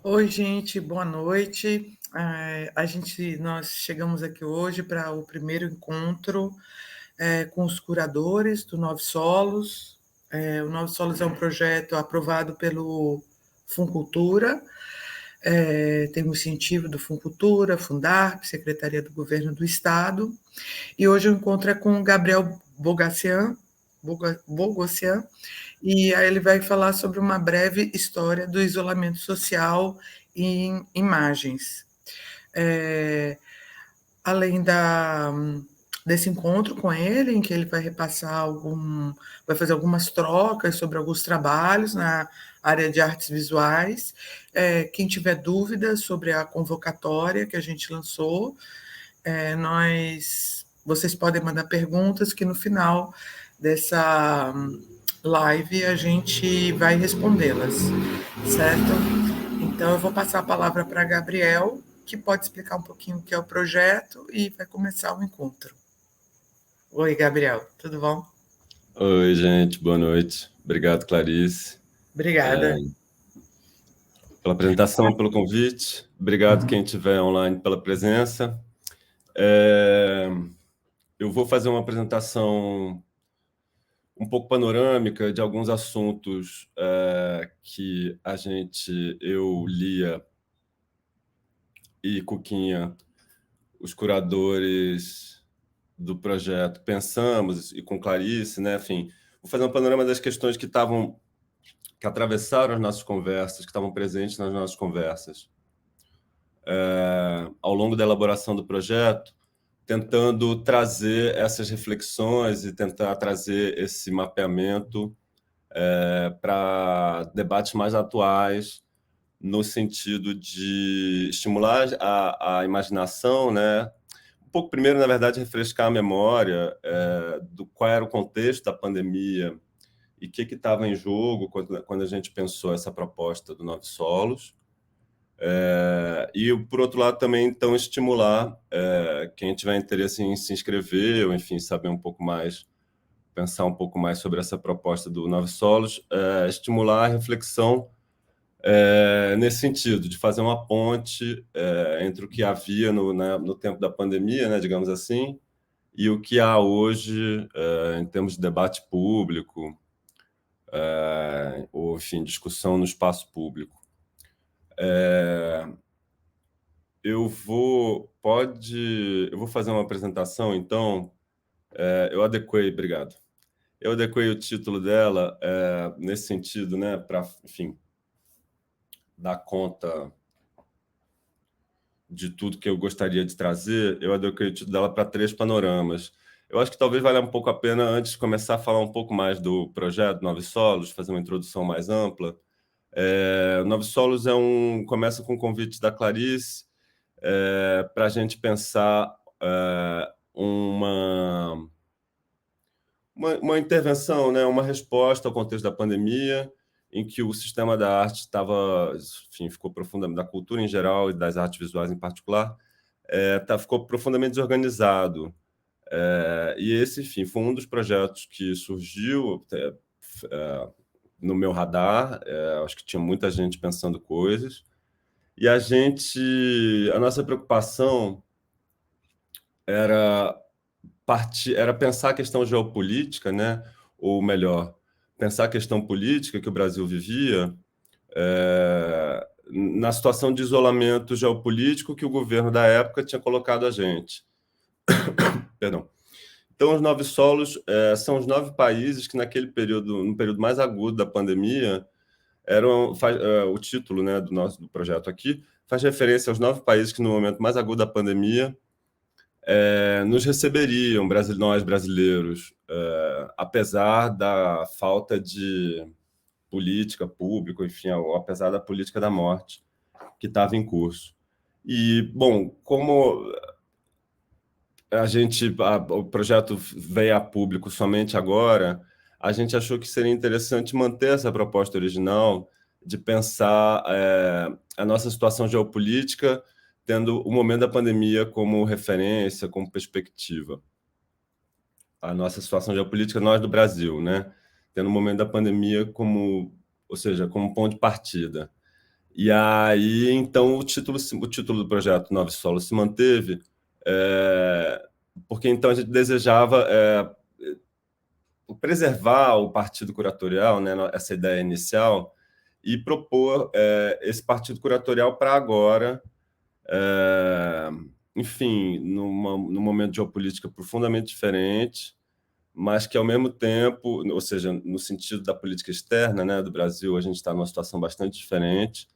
Oi, gente, boa noite. Nós chegamos aqui hoje para o primeiro encontro com os curadores do Nove Solos. O Nove Solos é um projeto aprovado pelo Funcultura, tem um incentivo do Funcultura, Fundarp, Secretaria do Governo do Estado. E hoje o encontro é com o Gabriel Bogossian, e aí ele vai falar sobre uma breve história do isolamento social em imagens. É, além desse encontro com ele, em que ele vai vai fazer algumas trocas sobre alguns trabalhos na área de artes visuais. Quem tiver dúvidas sobre a convocatória que a gente lançou, vocês podem mandar perguntas que no final dessa live a gente vai respondê-las, certo? Então eu vou passar a palavra para Gabriel, que pode explicar um pouquinho o que é o projeto e vai começar o encontro. Oi, Gabriel, tudo bom? Oi, gente, boa noite. Obrigado, Clarice, Obrigada. pela apresentação, pelo convite. Obrigado quem estiver online pela presença. É, eu vou fazer uma apresentação um pouco panorâmica de alguns assuntos que eu, Lia e Cuquinha, os curadores do projeto, pensamos, e com Clarice, né? Enfim, vou fazer um panorama das questões que atravessaram as nossas conversas, que estavam presentes nas nossas conversas, ao longo da elaboração do projeto, tentando trazer essas reflexões e tentar trazer esse mapeamento para debates mais atuais, no sentido de estimular a imaginação, né? Um pouco primeiro, na verdade, refrescar a memória do qual era o contexto da pandemia e o que estava em jogo quando a gente pensou essa proposta do Nove Solos. E, por outro lado, também, então, estimular quem tiver interesse em se inscrever, ou, enfim, saber um pouco mais, pensar um pouco mais sobre essa proposta do Nove Solos, estimular a reflexão nesse sentido, de fazer uma ponte entre o que havia no tempo da pandemia, né, digamos assim, e o que há hoje em termos de debate público, ou, enfim, discussão no espaço público. Eu vou fazer uma apresentação, então, obrigado. Eu adequei o título dela nesse sentido, né, para, enfim, dar conta de tudo que eu gostaria de trazer. Eu adequei o título dela para três panoramas. Eu acho que talvez valha um pouco a pena, antes de começar a falar um pouco mais do projeto Nove Solos, fazer uma introdução mais ampla. Nove Solos começa com um convite da Clarice, para a gente pensar uma intervenção, né, uma resposta ao contexto da pandemia, em que o sistema da arte enfim, ficou profundamente, da cultura em geral e das artes visuais em particular, ficou profundamente desorganizado. E esse, enfim, foi um dos projetos que surgiu no meu radar. Acho que tinha muita gente pensando coisas. E a nossa preocupação era era pensar a questão geopolítica, né? Ou melhor, pensar a questão política que o Brasil vivia na situação de isolamento geopolítico que o governo da época tinha colocado a gente. Perdão. Então, os Nove Solos são os 9 países que, naquele período, no período mais agudo da pandemia, o título, né, do projeto aqui faz referência aos 9 países que, no momento mais agudo da pandemia, nos receberiam, nós brasileiros, apesar da falta de política pública, enfim, ou apesar da política da morte que estava em curso. E, bom, como o projeto veio a público somente agora, a gente achou que seria interessante manter essa proposta original de pensar a nossa situação geopolítica tendo o momento da pandemia como referência, como perspectiva. A nossa situação geopolítica, nós do Brasil, né? Tendo o momento da pandemia ou seja, como ponto de partida. E aí, então, o título do projeto Nove Solos se manteve, porque então a gente desejava preservar o partido curatorial, né, essa ideia inicial, e propor esse partido curatorial para agora, enfim, num momento de geopolítica profundamente diferente, mas que, ao mesmo tempo, ou seja, no sentido da política externa, né, do Brasil, a gente está numa situação bastante diferente,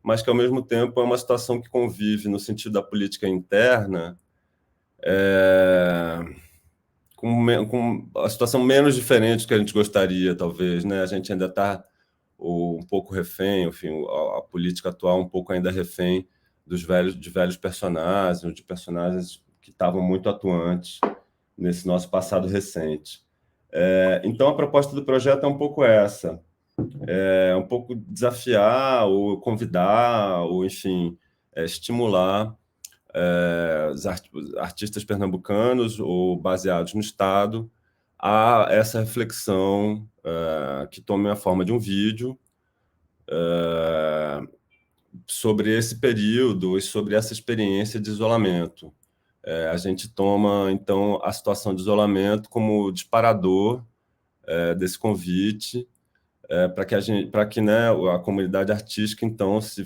mas que, ao mesmo tempo, é uma situação que convive, no sentido da política interna, com a situação menos diferente do que a gente gostaria, talvez, né? A gente ainda está um pouco refém, enfim, a política atual um pouco ainda refém de velhos personagens, de personagens que estavam muito atuantes nesse nosso passado recente. Então, a proposta do projeto é um pouco essa, um pouco desafiar, ou convidar, ou, enfim, estimular os artistas pernambucanos ou baseados no Estado a essa reflexão que tome a forma de um vídeo sobre esse período e sobre essa experiência de isolamento. A gente toma, então, a situação de isolamento como disparador desse convite para que, né, a comunidade artística, então, se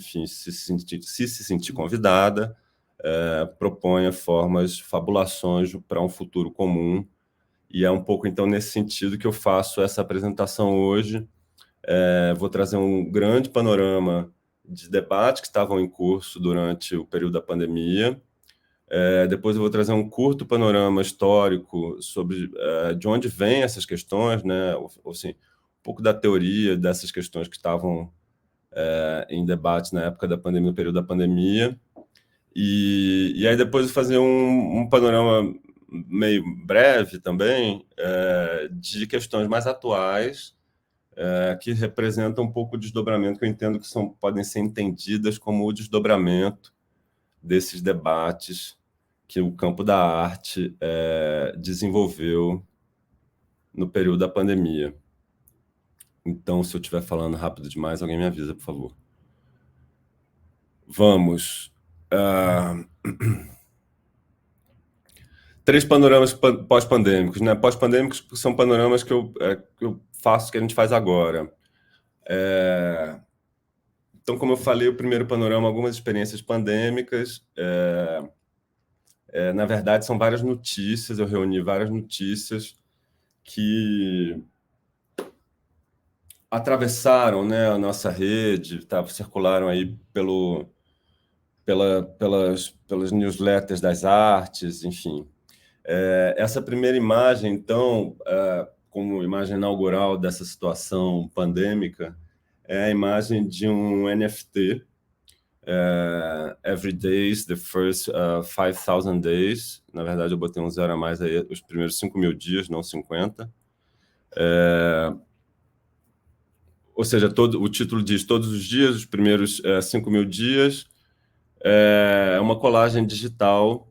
sentir convidada, proponha formas, fabulações para um futuro comum. E é um pouco, então, nesse sentido que eu faço essa apresentação hoje. Vou trazer um grande panorama de debates que estavam em curso durante o período da pandemia. Depois eu vou trazer um curto panorama histórico sobre de onde vêm essas questões, né? Ou assim, um pouco da teoria dessas questões que estavam em debate na época da pandemia, no período da pandemia. E aí depois eu fazer um panorama meio breve também de questões mais atuais que representam um pouco o desdobramento que eu entendo que podem ser entendidas como o desdobramento desses debates que o campo da arte desenvolveu no período da pandemia. Então, se eu estiver falando rápido demais, alguém me avisa, por favor. Vamos. 3 panoramas pós-pandêmicos, né? Pós-pandêmicos são panoramas que eu faço, que a gente faz agora. Então, como eu falei, o primeiro panorama, algumas experiências pandêmicas. Na verdade, são várias notícias, eu reuni várias notícias que atravessaram, né, a nossa rede, circularam aí pelas newsletters das artes, enfim. Essa primeira imagem, então, como imagem inaugural dessa situação pandêmica, é a imagem de um NFT, Every Days, the First 5,000 Days. Na verdade, eu botei um zero a mais aí, os primeiros 5.000 dias, não 50. Ou seja, o título diz todos os dias, os primeiros 5.000 dias. É uma colagem digital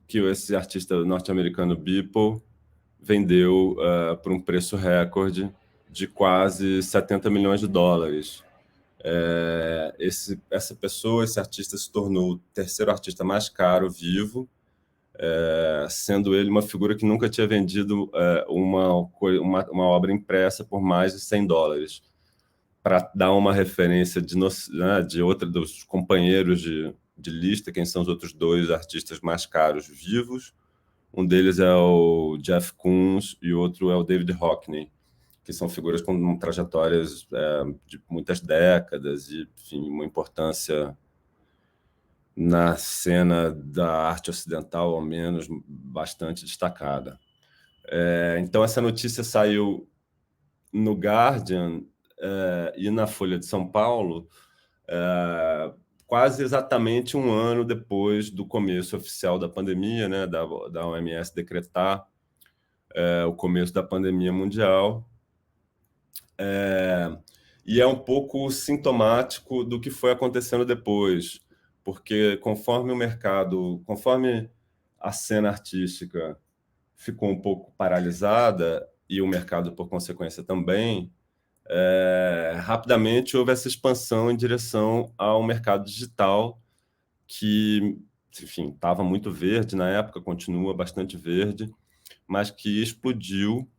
que esse artista norte-americano Beeple vendeu por um preço recorde de quase 70 milhões de dólares. Essa pessoa, esse artista, se tornou o terceiro artista mais caro vivo, sendo ele uma figura que nunca tinha vendido uma obra impressa por mais de 100 dólares. Para dar uma referência de outra dos companheiros de lista, quem são os outros 2 artistas mais caros vivos. Um deles é o Jeff Koons e o outro é o David Hockney, que são figuras com trajetórias de muitas décadas e, enfim, uma importância na cena da arte ocidental, ao menos, bastante destacada. Então, essa notícia saiu no Guardian e na Folha de São Paulo quase exatamente um ano depois do começo oficial da pandemia, né, da OMS decretar o começo da pandemia mundial. E é um pouco sintomático do que foi acontecendo depois, porque conforme a cena artística ficou um pouco paralisada, e o mercado, por consequência, também, rapidamente houve essa expansão em direção ao mercado digital, que, enfim, estava muito verde na época, continua bastante verde, mas que explodiu.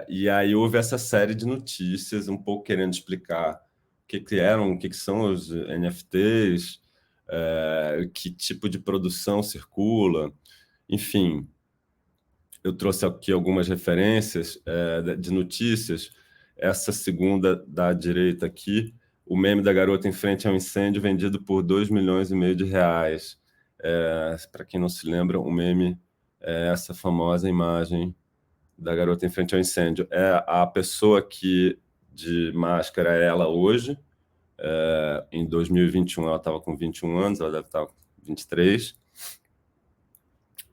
E aí houve essa série de notícias, um pouco querendo explicar o que são os NFTs, que tipo de produção circula, enfim. Eu trouxe aqui algumas referências de notícias. Essa segunda da direita aqui, o meme da garota em frente ao incêndio vendido por 2,5 milhões de reais. Para quem não se lembra, o meme é essa famosa imagem da garota em frente ao incêndio. É a pessoa que de máscara é ela hoje. Em 2021 ela estava com 21 anos, ela deve estar com 23.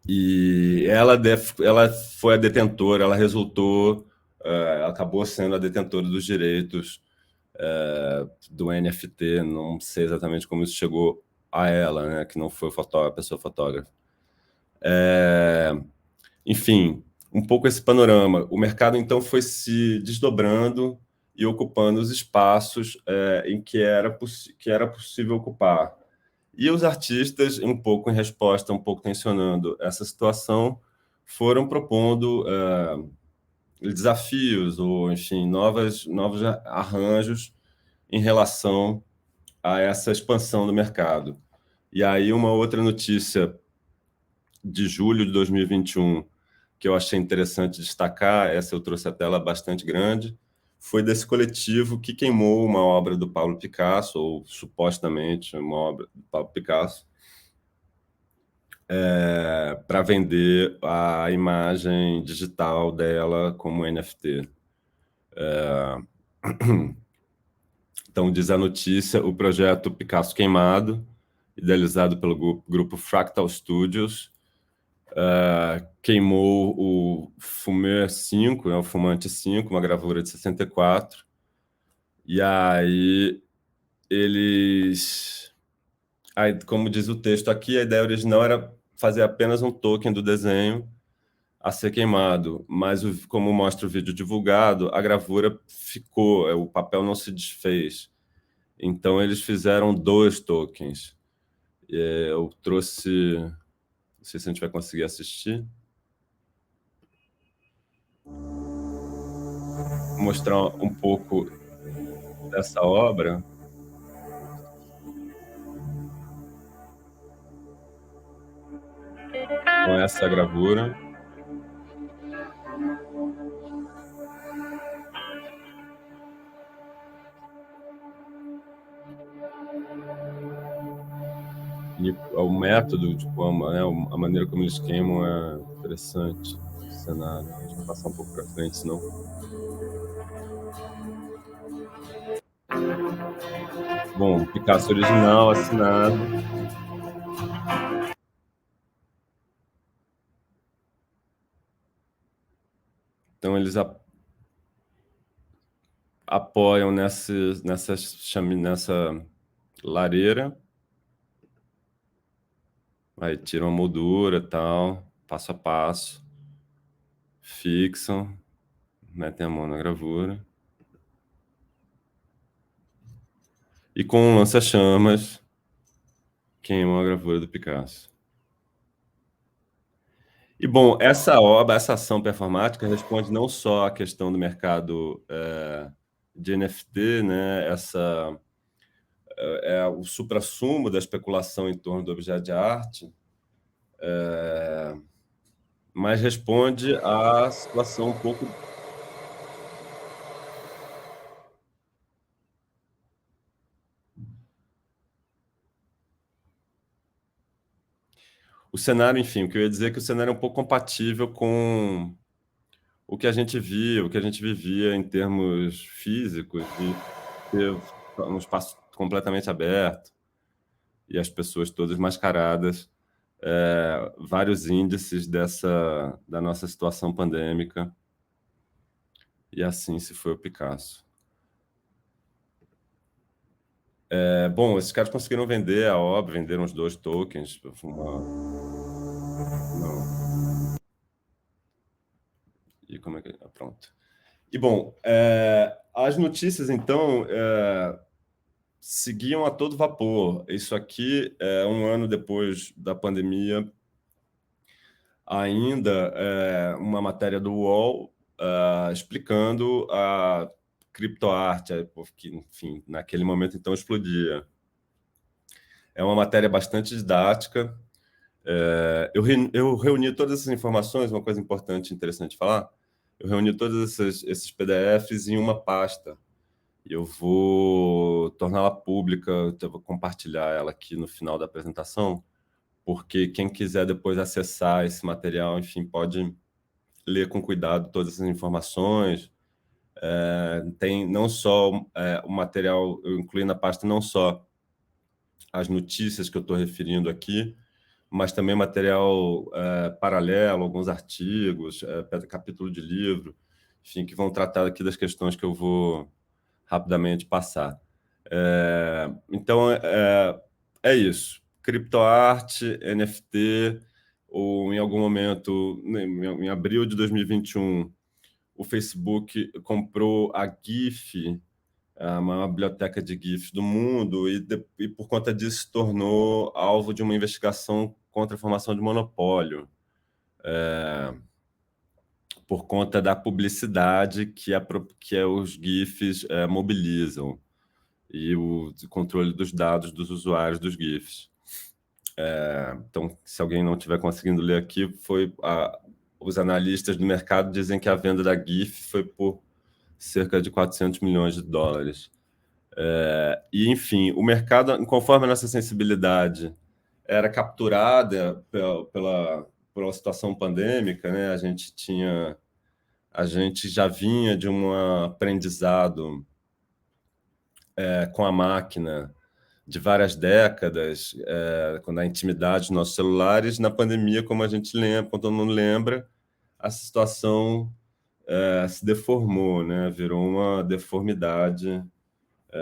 E ela foi a detentora, ela resultou, ela acabou sendo a detentora dos direitos do NFT. Não sei exatamente como isso chegou a ela, né, que não foi a pessoa fotógrafa. Enfim, um pouco esse panorama. O mercado, então, foi se desdobrando e ocupando os espaços em que era possível ocupar. E os artistas, um pouco em resposta, um pouco tensionando essa situação, foram propondo desafios ou, enfim, novos arranjos em relação a essa expansão do mercado. E aí uma outra notícia de julho de 2021 que eu achei interessante destacar, essa eu trouxe a tela bastante grande, foi desse coletivo que queimou uma obra do Pablo Picasso, ou supostamente uma obra do Pablo Picasso, para vender a imagem digital dela como NFT. Então, diz a notícia, o projeto Picasso Queimado, idealizado pelo grupo Fractal Studios, queimou o Fumeur 5, o Fumante 5, uma gravura de 64. E aí eles... Aí, como diz o texto aqui, a ideia original era fazer apenas um token do desenho a ser queimado, mas como mostra o vídeo divulgado, a gravura ficou, o papel não se desfez. Então eles fizeram 2 tokens. Eu trouxe, não sei se a gente vai conseguir assistir. Vou mostrar um pouco dessa obra. Então essa é a gravura. E o método, tipo, a maneira como eles queimam é interessante. O cenário. Deixa eu passar um pouco para frente, senão. Bom, Picasso original, assinado. Então eles apoiam nessa lareira. Aí tiram a moldura, tal, passo a passo, fixam, metem a mão na gravura. E com um lança-chamas, queimam a gravura do Picasso. E, bom, essa ação performática responde não só à questão do mercado de NFT, né? É o suprassumo da especulação em torno do objeto de arte, mas responde à situação um pouco... O cenário, enfim, o que eu ia dizer é que o cenário é um pouco compatível com o que a gente vivia em termos físicos, de ter um espaço completamente aberto e as pessoas todas mascaradas, vários índices da nossa situação pandêmica, e assim se foi o Picasso. Bom, esses caras conseguiram vender a obra, venderam os 2 tokens. Não. E como é que... Pronto. E, bom, as notícias, então, seguiam a todo vapor. Isso aqui, um ano depois da pandemia, ainda uma matéria do UOL explicando a criptoarte, porque, enfim, naquele momento, então, explodia. É uma matéria bastante didática. Eu reuni todas essas informações, uma coisa importante e interessante de falar, eu reuni todos esses PDFs em uma pasta. Eu vou torná-la pública, eu vou compartilhar ela aqui no final da apresentação, porque quem quiser depois acessar esse material, enfim, pode ler com cuidado todas essas informações. Tem não só o material, eu incluí na pasta não só as notícias que eu estou referindo aqui, mas também material paralelo, alguns artigos, capítulo de livro, enfim, que vão tratar aqui das questões que eu vou rapidamente passar. Então, é isso. Criptoarte, NFT, ou em algum momento, em abril de 2021, o Facebook comprou a GIF, a maior biblioteca de GIFs do mundo, e por conta disso se tornou alvo de uma investigação contra a formação de monopólio, por conta da publicidade que os GIFs mobilizam e o controle dos dados dos usuários dos GIFs. Então, se alguém não estiver conseguindo ler aqui, os analistas do mercado dizem que a venda da GIF foi por cerca de 400 milhões de dólares. E, enfim, o mercado, conforme a nossa sensibilidade era capturada pela situação pandêmica, né? A gente já vinha de um aprendizado com a máquina de várias décadas, na intimidade dos nossos celulares. Na pandemia, como a gente lembra, como todo mundo lembra, a situação se deformou, né? Virou uma deformidade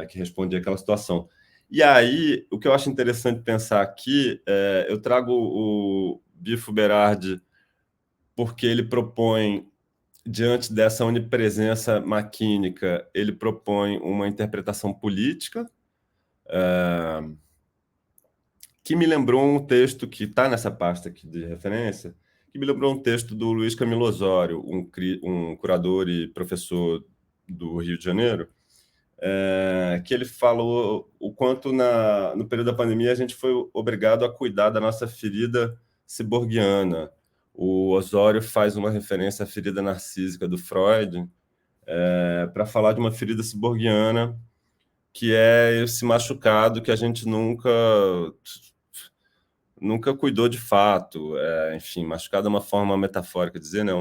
que respondia àquela situação. E aí, o que eu acho interessante pensar aqui, eu trago o Bifo Berardi porque ele propõe, diante dessa onipresença maquínica, ele propõe uma interpretação política, que me lembrou um texto que está nessa pasta aqui de referência, que me lembrou um texto do Luiz Camilo Osório, um curador e professor do Rio de Janeiro, que ele falou o quanto no período da pandemia a gente foi obrigado a cuidar da nossa ferida ciborguiana. O Osório faz uma referência à ferida narcísica do Freud, para falar de uma ferida ciborguiana, que é esse machucado que a gente nunca cuidou de fato. Enfim, machucado é uma forma metafórica de dizer, né?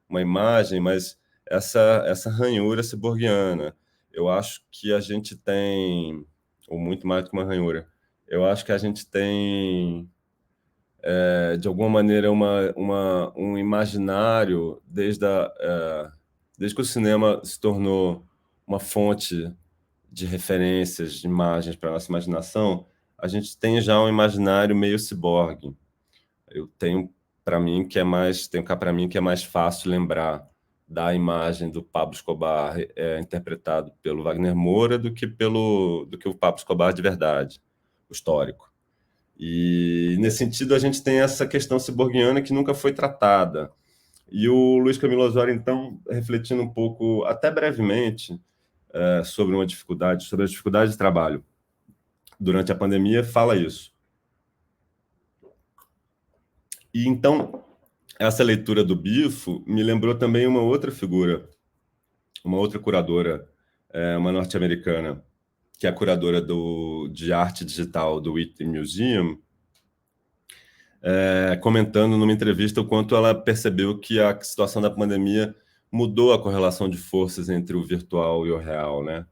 Uma imagem, mas essa ranhura ciborguiana, eu acho que a gente tem, ou muito mais do que uma ranhura, eu acho que a gente tem, de alguma maneira, um imaginário desde que o cinema se tornou uma fonte de referências, de imagens para a nossa imaginação, a gente tem já um imaginário meio ciborgue. Eu tenho para mim que é mais, tenho cá para mim que é mais fácil lembrar da imagem do Pablo Escobar interpretado pelo Wagner Moura do que o Pablo Escobar de verdade, o histórico. E nesse sentido a gente tem essa questão ciborguiana que nunca foi tratada. E o Luiz Camilo Osório, então, refletindo um pouco, até brevemente, sobre sobre a dificuldade de trabalho durante a pandemia, fala isso. E então, essa leitura do Bifo me lembrou também uma outra figura, uma outra curadora, uma norte-americana, que é a curadora de arte digital do Whitney Museum, comentando numa entrevista o quanto ela percebeu que a situação da pandemia mudou a correlação de forças entre o virtual e o real, né?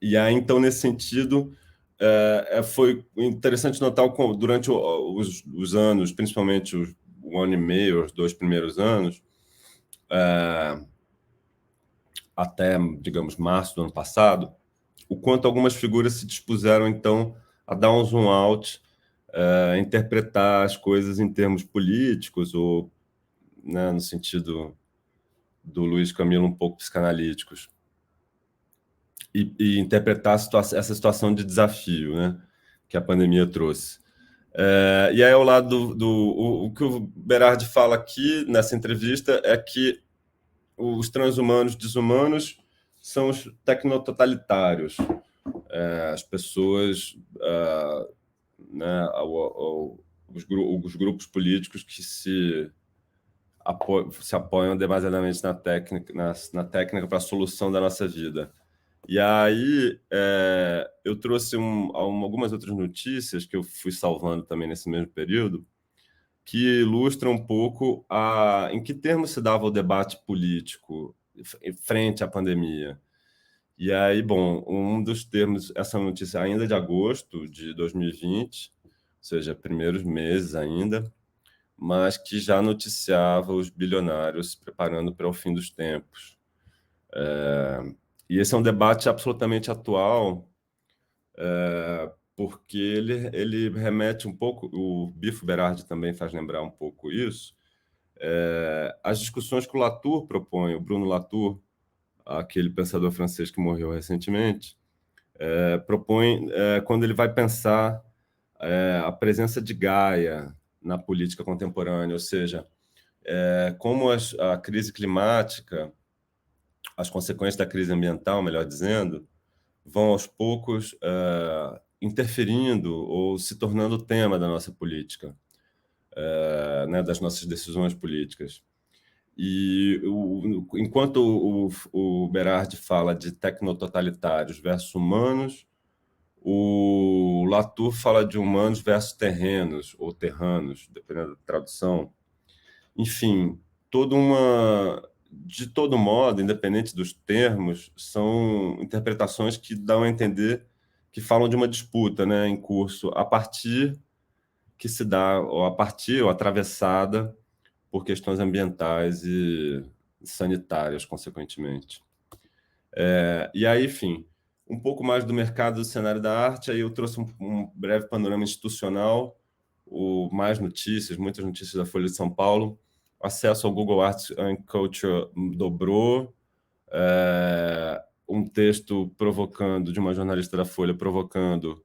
E aí, então, nesse sentido, foi interessante notar durante os anos, principalmente o ano e meio, os 2 primeiros anos, até, digamos, março do ano passado, o quanto algumas figuras se dispuseram, então, a dar um zoom out, interpretar as coisas em termos políticos, ou, né, no sentido do Luiz Camilo um pouco psicanalíticos, e interpretar essa situação de desafio, né, que a pandemia trouxe. E aí, ao lado o que o Berardi fala aqui nessa entrevista é que os transhumanos desumanos são os tecnototalitários, as pessoas, né, os grupos políticos que se apoiam demasiadamente na técnica para a solução da nossa vida. E aí eu trouxe algumas outras notícias que eu fui salvando também nesse mesmo período, que ilustram um pouco em que termos se dava o debate político frente à pandemia. E aí, bom, um dos termos, essa notícia ainda de agosto de 2020, ou seja, primeiros meses ainda, mas que já noticiava os bilionários se preparando para o fim dos tempos. E esse é um debate absolutamente atual, porque ele remete um pouco, o Bifo Berardi também faz lembrar um pouco isso, as discussões que o Latour propõe, o Bruno Latour, aquele pensador francês que morreu recentemente, propõe quando ele vai pensar a presença de Gaia na política contemporânea, ou seja, como a crise climática, as consequências da crise ambiental, melhor dizendo, vão aos poucos interferindo ou se tornando tema da nossa política, né, das nossas decisões políticas. E enquanto o Berardi fala de tecnototalitários versus humanos, o Latour fala de humanos versus terrenos ou terranos, dependendo da tradução. Enfim, de todo modo, independente dos termos, são interpretações que dão a entender que falam de uma disputa, né, em curso, a partir que se dá, ou a partir ou atravessada por questões ambientais e sanitárias, consequentemente. E aí, enfim, um pouco mais do mercado do cenário da arte, aí eu trouxe um breve panorama institucional, mais notícias, muitas notícias da Folha de São Paulo. O acesso ao Google Arts and Culture dobrou, um texto de uma jornalista da Folha provocando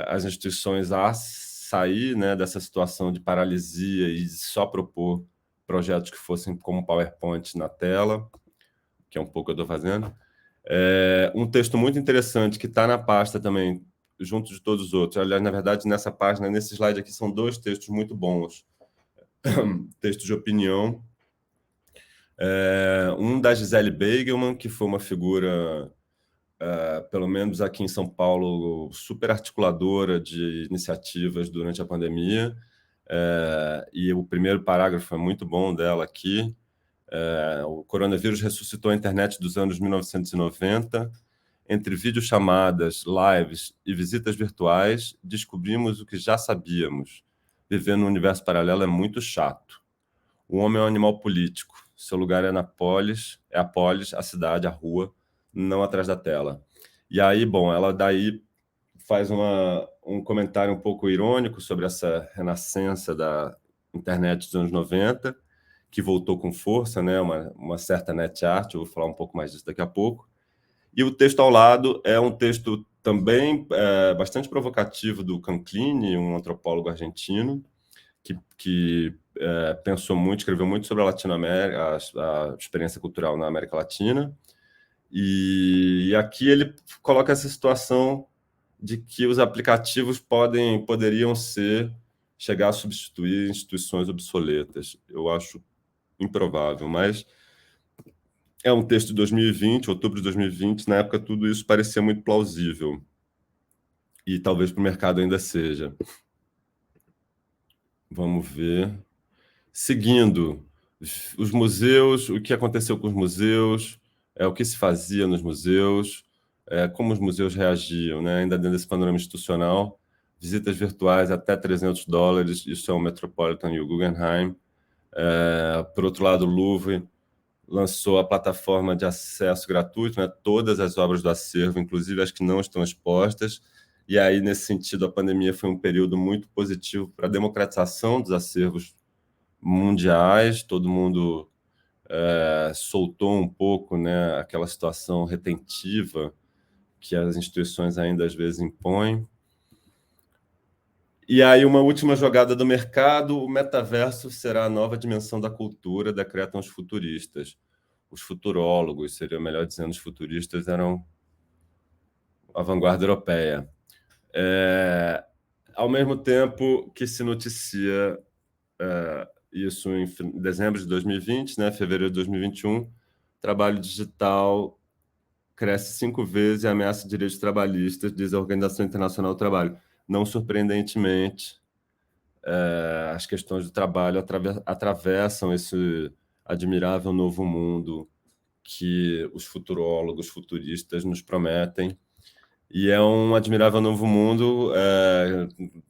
as instituições a sair, né, dessa situação de paralisia e só propor projetos que fossem como PowerPoint na tela, que é um pouco o que eu estou fazendo. Um texto muito interessante que está na pasta também, junto de todos os outros. Aliás, na verdade, nessa página, nesse slide aqui, são dois textos muito bons. Textos de opinião. Um da Gisele Beigelman, que foi uma figura, pelo menos aqui em São Paulo, super articuladora de iniciativas durante a pandemia. E o primeiro parágrafo é muito bom dela aqui. O coronavírus ressuscitou a internet dos anos 1990. Entre videochamadas, lives e visitas virtuais, descobrimos o que já sabíamos. Viver no universo paralelo é muito chato. O homem é um animal político. Seu lugar é a polis, a cidade, a rua, não atrás da tela. E aí, bom, ela daí faz um comentário um pouco irônico sobre essa renascença da internet dos anos 90, que voltou com força, né? Uma certa net art, eu vou falar um pouco mais disso daqui a pouco. E o texto ao lado é um texto também bastante provocativo do Canclini, um antropólogo argentino, que pensou muito, escreveu muito sobre a Latinoamérica, a experiência cultural na América Latina. E aqui ele coloca essa situação de que os aplicativos poderiam chegar a substituir instituições obsoletas. Eu acho improvável, mas é um texto de 2020, outubro de 2020, na época tudo isso parecia muito plausível. E talvez para o mercado ainda seja. Vamos ver. Seguindo, os museus, o que aconteceu com os museus, o que se fazia nos museus, como os museus reagiam, né? Ainda dentro desse panorama institucional, visitas virtuais até $300, isso é o Metropolitan e o Guggenheim. Por outro lado, o Louvre lançou a plataforma de acesso gratuito, né? Todas as obras do acervo, inclusive as que não estão expostas. E aí, nesse sentido, a pandemia foi um período muito positivo para a democratização dos acervos mundiais. Todo mundo soltou um pouco, né, aquela situação retentiva que as instituições ainda às vezes impõem. E aí, uma última jogada do mercado: o metaverso será a nova dimensão da cultura, decretam os futuristas. Os futurólogos, seria melhor dizendo, os futuristas eram a vanguarda europeia. Ao mesmo tempo que se noticia isso em dezembro de 2020, né, fevereiro de 2021, trabalho digital cresce 5 vezes e ameaça direitos trabalhistas, diz a Organização Internacional do Trabalho. Não surpreendentemente, as questões do trabalho atravessam esse admirável novo mundo que os futurólogos, futuristas nos prometem. E é um admirável novo mundo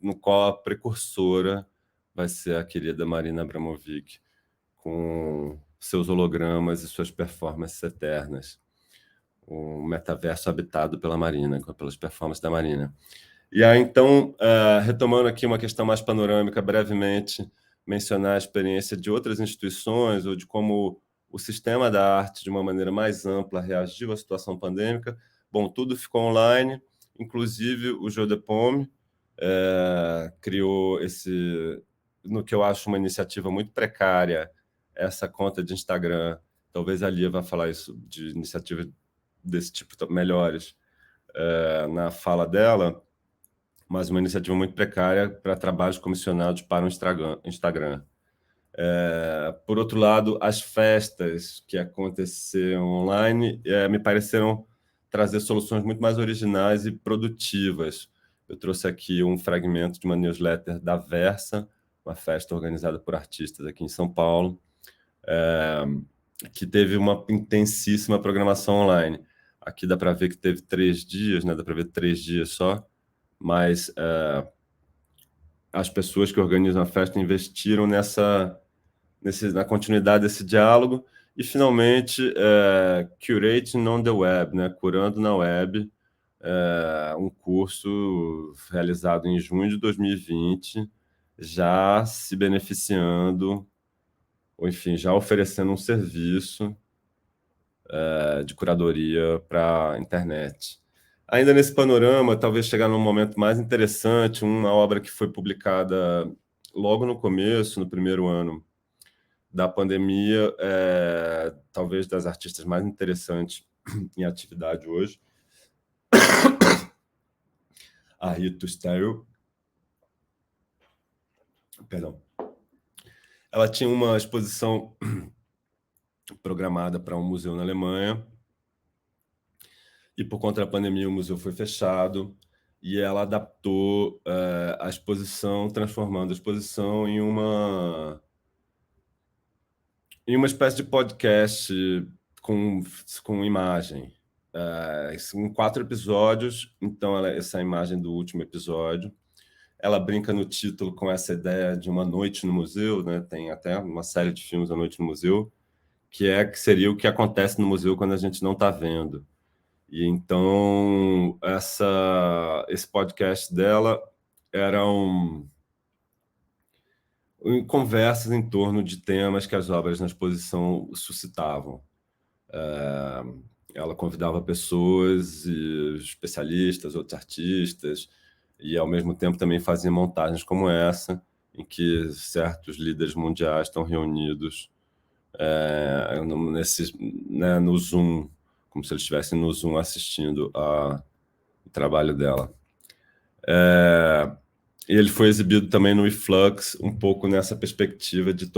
no qual a precursora vai ser a querida Marina Abramovic, com seus hologramas e suas performances eternas. O metaverso habitado pela Marina, pelas performances da Marina. E aí, então, retomando aqui uma questão mais panorâmica, brevemente, mencionar a experiência de outras instituições ou de como o sistema da arte, de uma maneira mais ampla, reagiu à situação pandêmica. Bom, tudo ficou online, inclusive o Jeu de Paume criou no que eu acho uma iniciativa muito precária, essa conta de Instagram. Talvez a Lia vá falar isso, de iniciativa desse tipo melhores na fala dela, mas uma iniciativa muito precária para trabalhos comissionados para o Instagram. Por outro lado, as festas que aconteceram online me pareceram trazer soluções muito mais originais e produtivas. Eu trouxe aqui um fragmento de uma newsletter da Versa, uma festa organizada por artistas aqui em São Paulo, que teve uma intensíssima programação online. Aqui dá para ver que teve 3 dias, né? Dá para ver 3 dias só, mas as pessoas que organizam a festa investiram na continuidade desse diálogo. E, finalmente, Curating on the Web, né? Curando na web, um curso realizado em junho de 2020, já se beneficiando, ou enfim, já oferecendo um serviço de curadoria para a internet. Ainda nesse panorama, talvez chegar num momento mais interessante, uma obra que foi publicada logo no começo, no primeiro ano da pandemia, talvez das artistas mais interessantes em atividade hoje, a Rita Stereo. Perdão. Ela tinha uma exposição programada para um museu na Alemanha, e por conta da pandemia o museu foi fechado, e ela adaptou a exposição, transformando a exposição em uma espécie de podcast com imagem. São 4 episódios, então essa imagem do último episódio. Ela brinca no título com essa ideia de uma noite no museu, né? Tem até uma série de filmes, A Noite no Museu, que seria o que acontece no museu quando a gente não está vendo. E então esse podcast dela eram conversas em torno de temas que as obras na exposição suscitavam. Ela convidava pessoas, especialistas, outros artistas, e ao mesmo tempo também fazia montagens como essa, em que certos líderes mundiais estão reunidos no Zoom, como se eles estivessem no Zoom assistindo ao trabalho dela. E ele foi exibido também no eFlux, um pouco nessa perspectiva de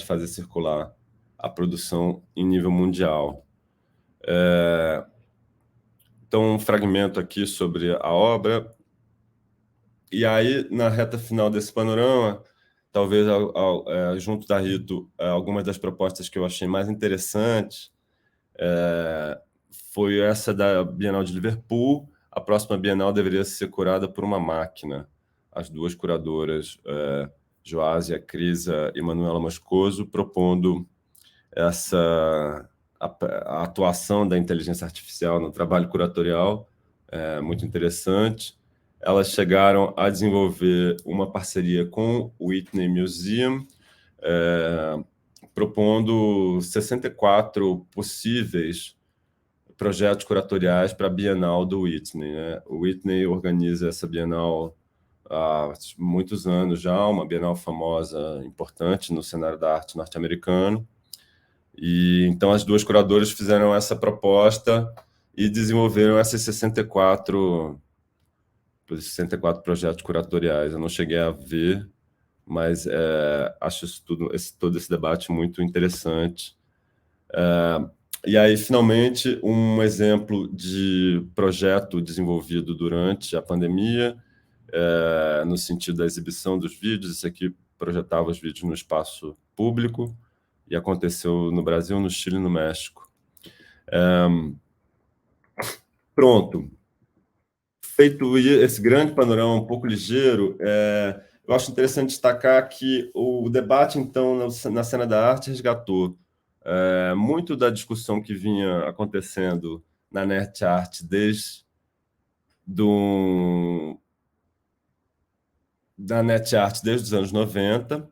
fazer circular a produção em nível mundial. Então, um fragmento aqui sobre a obra. E aí, na reta final desse panorama, talvez junto da Rito, algumas das propostas que eu achei mais interessantes foi essa da Bienal de Liverpool. A próxima Bienal deveria ser curada por uma máquina. As 2 curadoras, Joásia Crisa e Manuela Moscoso, propondo a atuação da inteligência artificial no trabalho curatorial, muito interessante. Elas chegaram a desenvolver uma parceria com o Whitney Museum propondo 64 possíveis projetos curatoriais para a Bienal do Whitney, né? O Whitney organiza essa Bienal há muitos anos já, uma Bienal famosa, importante no cenário da arte norte-americano. E então as duas curadoras fizeram essa proposta e desenvolveram esses 64 projetos curatoriais. Eu não cheguei a ver, mas acho todo esse debate muito interessante. E aí, finalmente, um exemplo de projeto desenvolvido durante a pandemia, no sentido da exibição dos vídeos. Isso aqui projetava os vídeos no espaço público e aconteceu no Brasil, no Chile e no México. Pronto. Feito esse grande panorama um pouco ligeiro, eu acho interessante destacar que o debate, então, na cena da arte resgatou muito da discussão que vinha acontecendo na net art da net art desde os anos 90,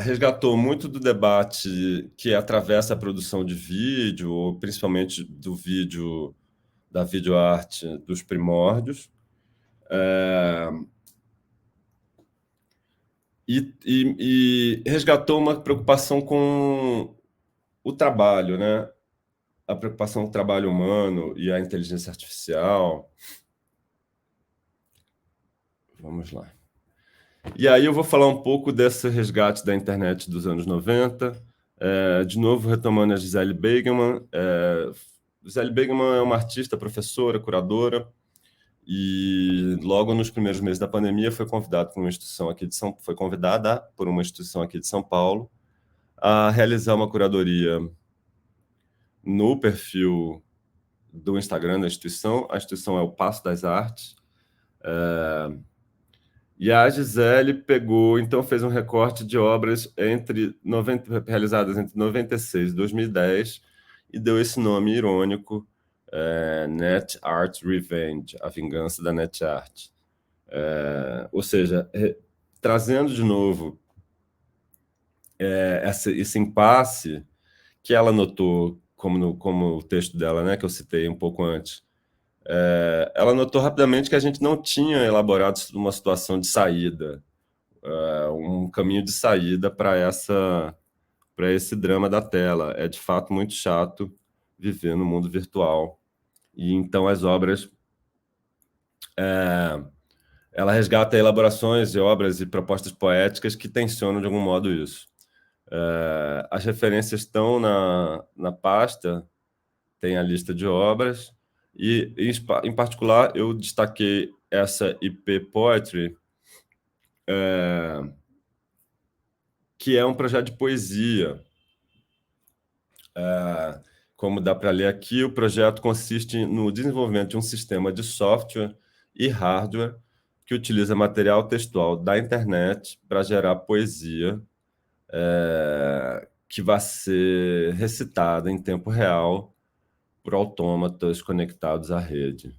resgatou muito do debate que atravessa a produção de vídeo, principalmente da videoarte dos primórdios, e resgatou uma preocupação com o trabalho, né? A preocupação com o trabalho humano e a inteligência artificial. Vamos lá. E aí eu vou falar um pouco desse resgate da internet dos anos 90, de novo retomando a Gisele Beigeman. Gisele Beigeman é uma artista, professora, curadora, e logo nos primeiros meses da pandemia foi convidada por uma instituição aqui de São Paulo a realizar uma curadoria no perfil do Instagram da instituição. A instituição é o Paço das Artes. E a Gisele então fez um recorte de obras realizadas entre 96 e 2010 e deu esse nome irônico, Net Art Revenge, a vingança da net art. Ou seja, trazendo de novo esse impasse que ela notou, como o texto dela, né, que eu citei um pouco antes. Ela notou rapidamente que a gente não tinha elaborado uma situação de saída, um caminho de saída para esse drama da tela. É de fato muito chato viver no mundo virtual. E então as obras, ela resgata elaborações de obras e propostas poéticas que tensionam de algum modo isso. As referências estão na pasta, tem a lista de obras, e em particular eu destaquei essa IP Poetry, que é um projeto de poesia. Como dá para ler aqui, o projeto consiste no desenvolvimento de um sistema de software e hardware que utiliza material textual da internet para gerar poesia, que vai ser recitada em tempo real por autômatas conectados à rede.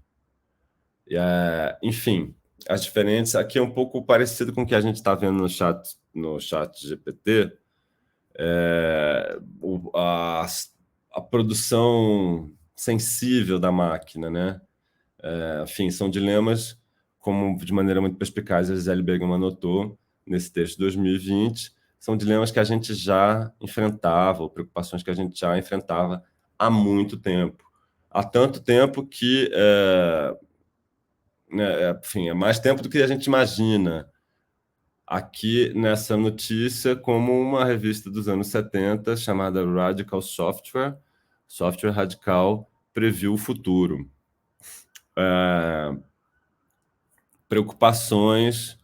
Enfim, as diferentes... Aqui é um pouco parecido com o que a gente está vendo no chat GPT, a produção sensível da máquina, né? Enfim, são dilemas, como de maneira muito perspicaz a Gisele Beigeman notou nesse texto de 2020, são dilemas que a gente já enfrentava, ou preocupações que a gente já enfrentava há muito tempo. Há tanto tempo que, enfim, é mais tempo do que a gente imagina. Aqui nessa notícia, como uma revista dos anos 70 chamada Radical Software Radical, previu o futuro. Preocupações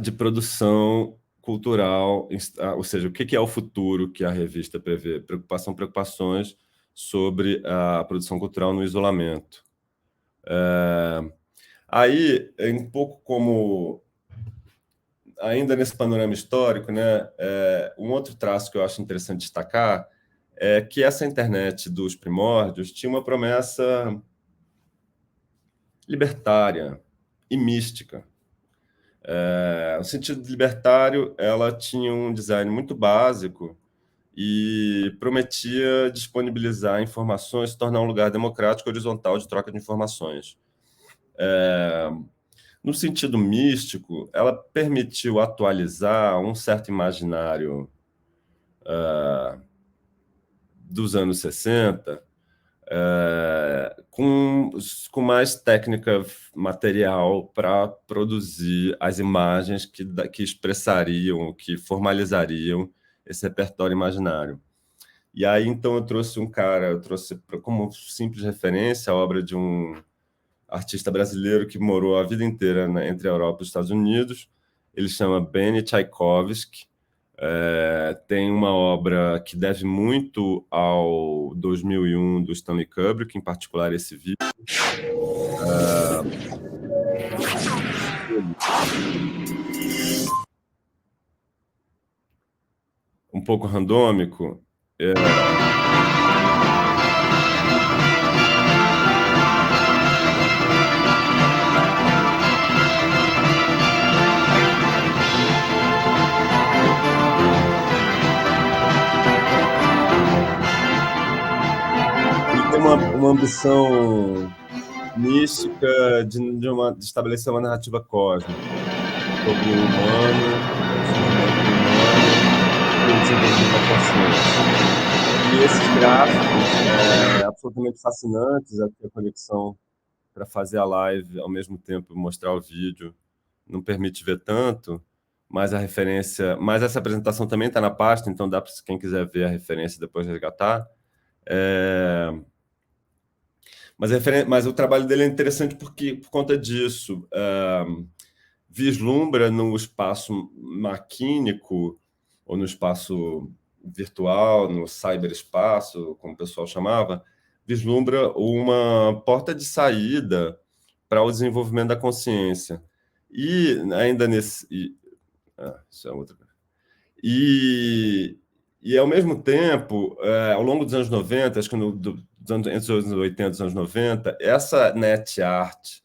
de produção cultural, ou seja, o que é o futuro que a revista prevê? Preocupações sobre a produção cultural no isolamento. Aí, um pouco como... Ainda nesse panorama histórico, né, um outro traço que eu acho interessante destacar é que essa internet dos primórdios tinha uma promessa libertária e mística. No sentido libertário, ela tinha um design muito básico e prometia disponibilizar informações, se tornar um lugar democrático e horizontal de troca de informações. No sentido místico, ela permitiu atualizar um certo imaginário dos anos 60, com mais técnica material para produzir as imagens que expressariam, que formalizariam esse repertório imaginário. E aí, então, eu trouxe como simples referência a obra de um artista brasileiro que morou a vida inteira entre a Europa e os Estados Unidos. Ele chama Benny Tchaikovsky. Tem uma obra que deve muito ao 2001 do Stanley Kubrick, em particular esse vídeo. Um pouco randômico. Ele tem uma ambição mística de estabelecer uma narrativa cósmica sobre o humano, o desenvolvimento da consciência. E esses gráficos absolutamente fascinantes, aqui a conexão para fazer a live ao mesmo tempo mostrar o vídeo não permite ver tanto, mas essa apresentação também está na pasta, então dá para quem quiser ver a referência depois resgatar. Mas o trabalho dele é interessante por conta disso. Vislumbra no espaço maquínico, ou no espaço virtual, no cyberespaço, como o pessoal chamava, vislumbra uma porta de saída para o desenvolvimento da consciência. E ainda isso é outra coisa. E ao mesmo tempo, ao longo dos anos 90, acho que entre os anos 80 e os anos 90, essa net art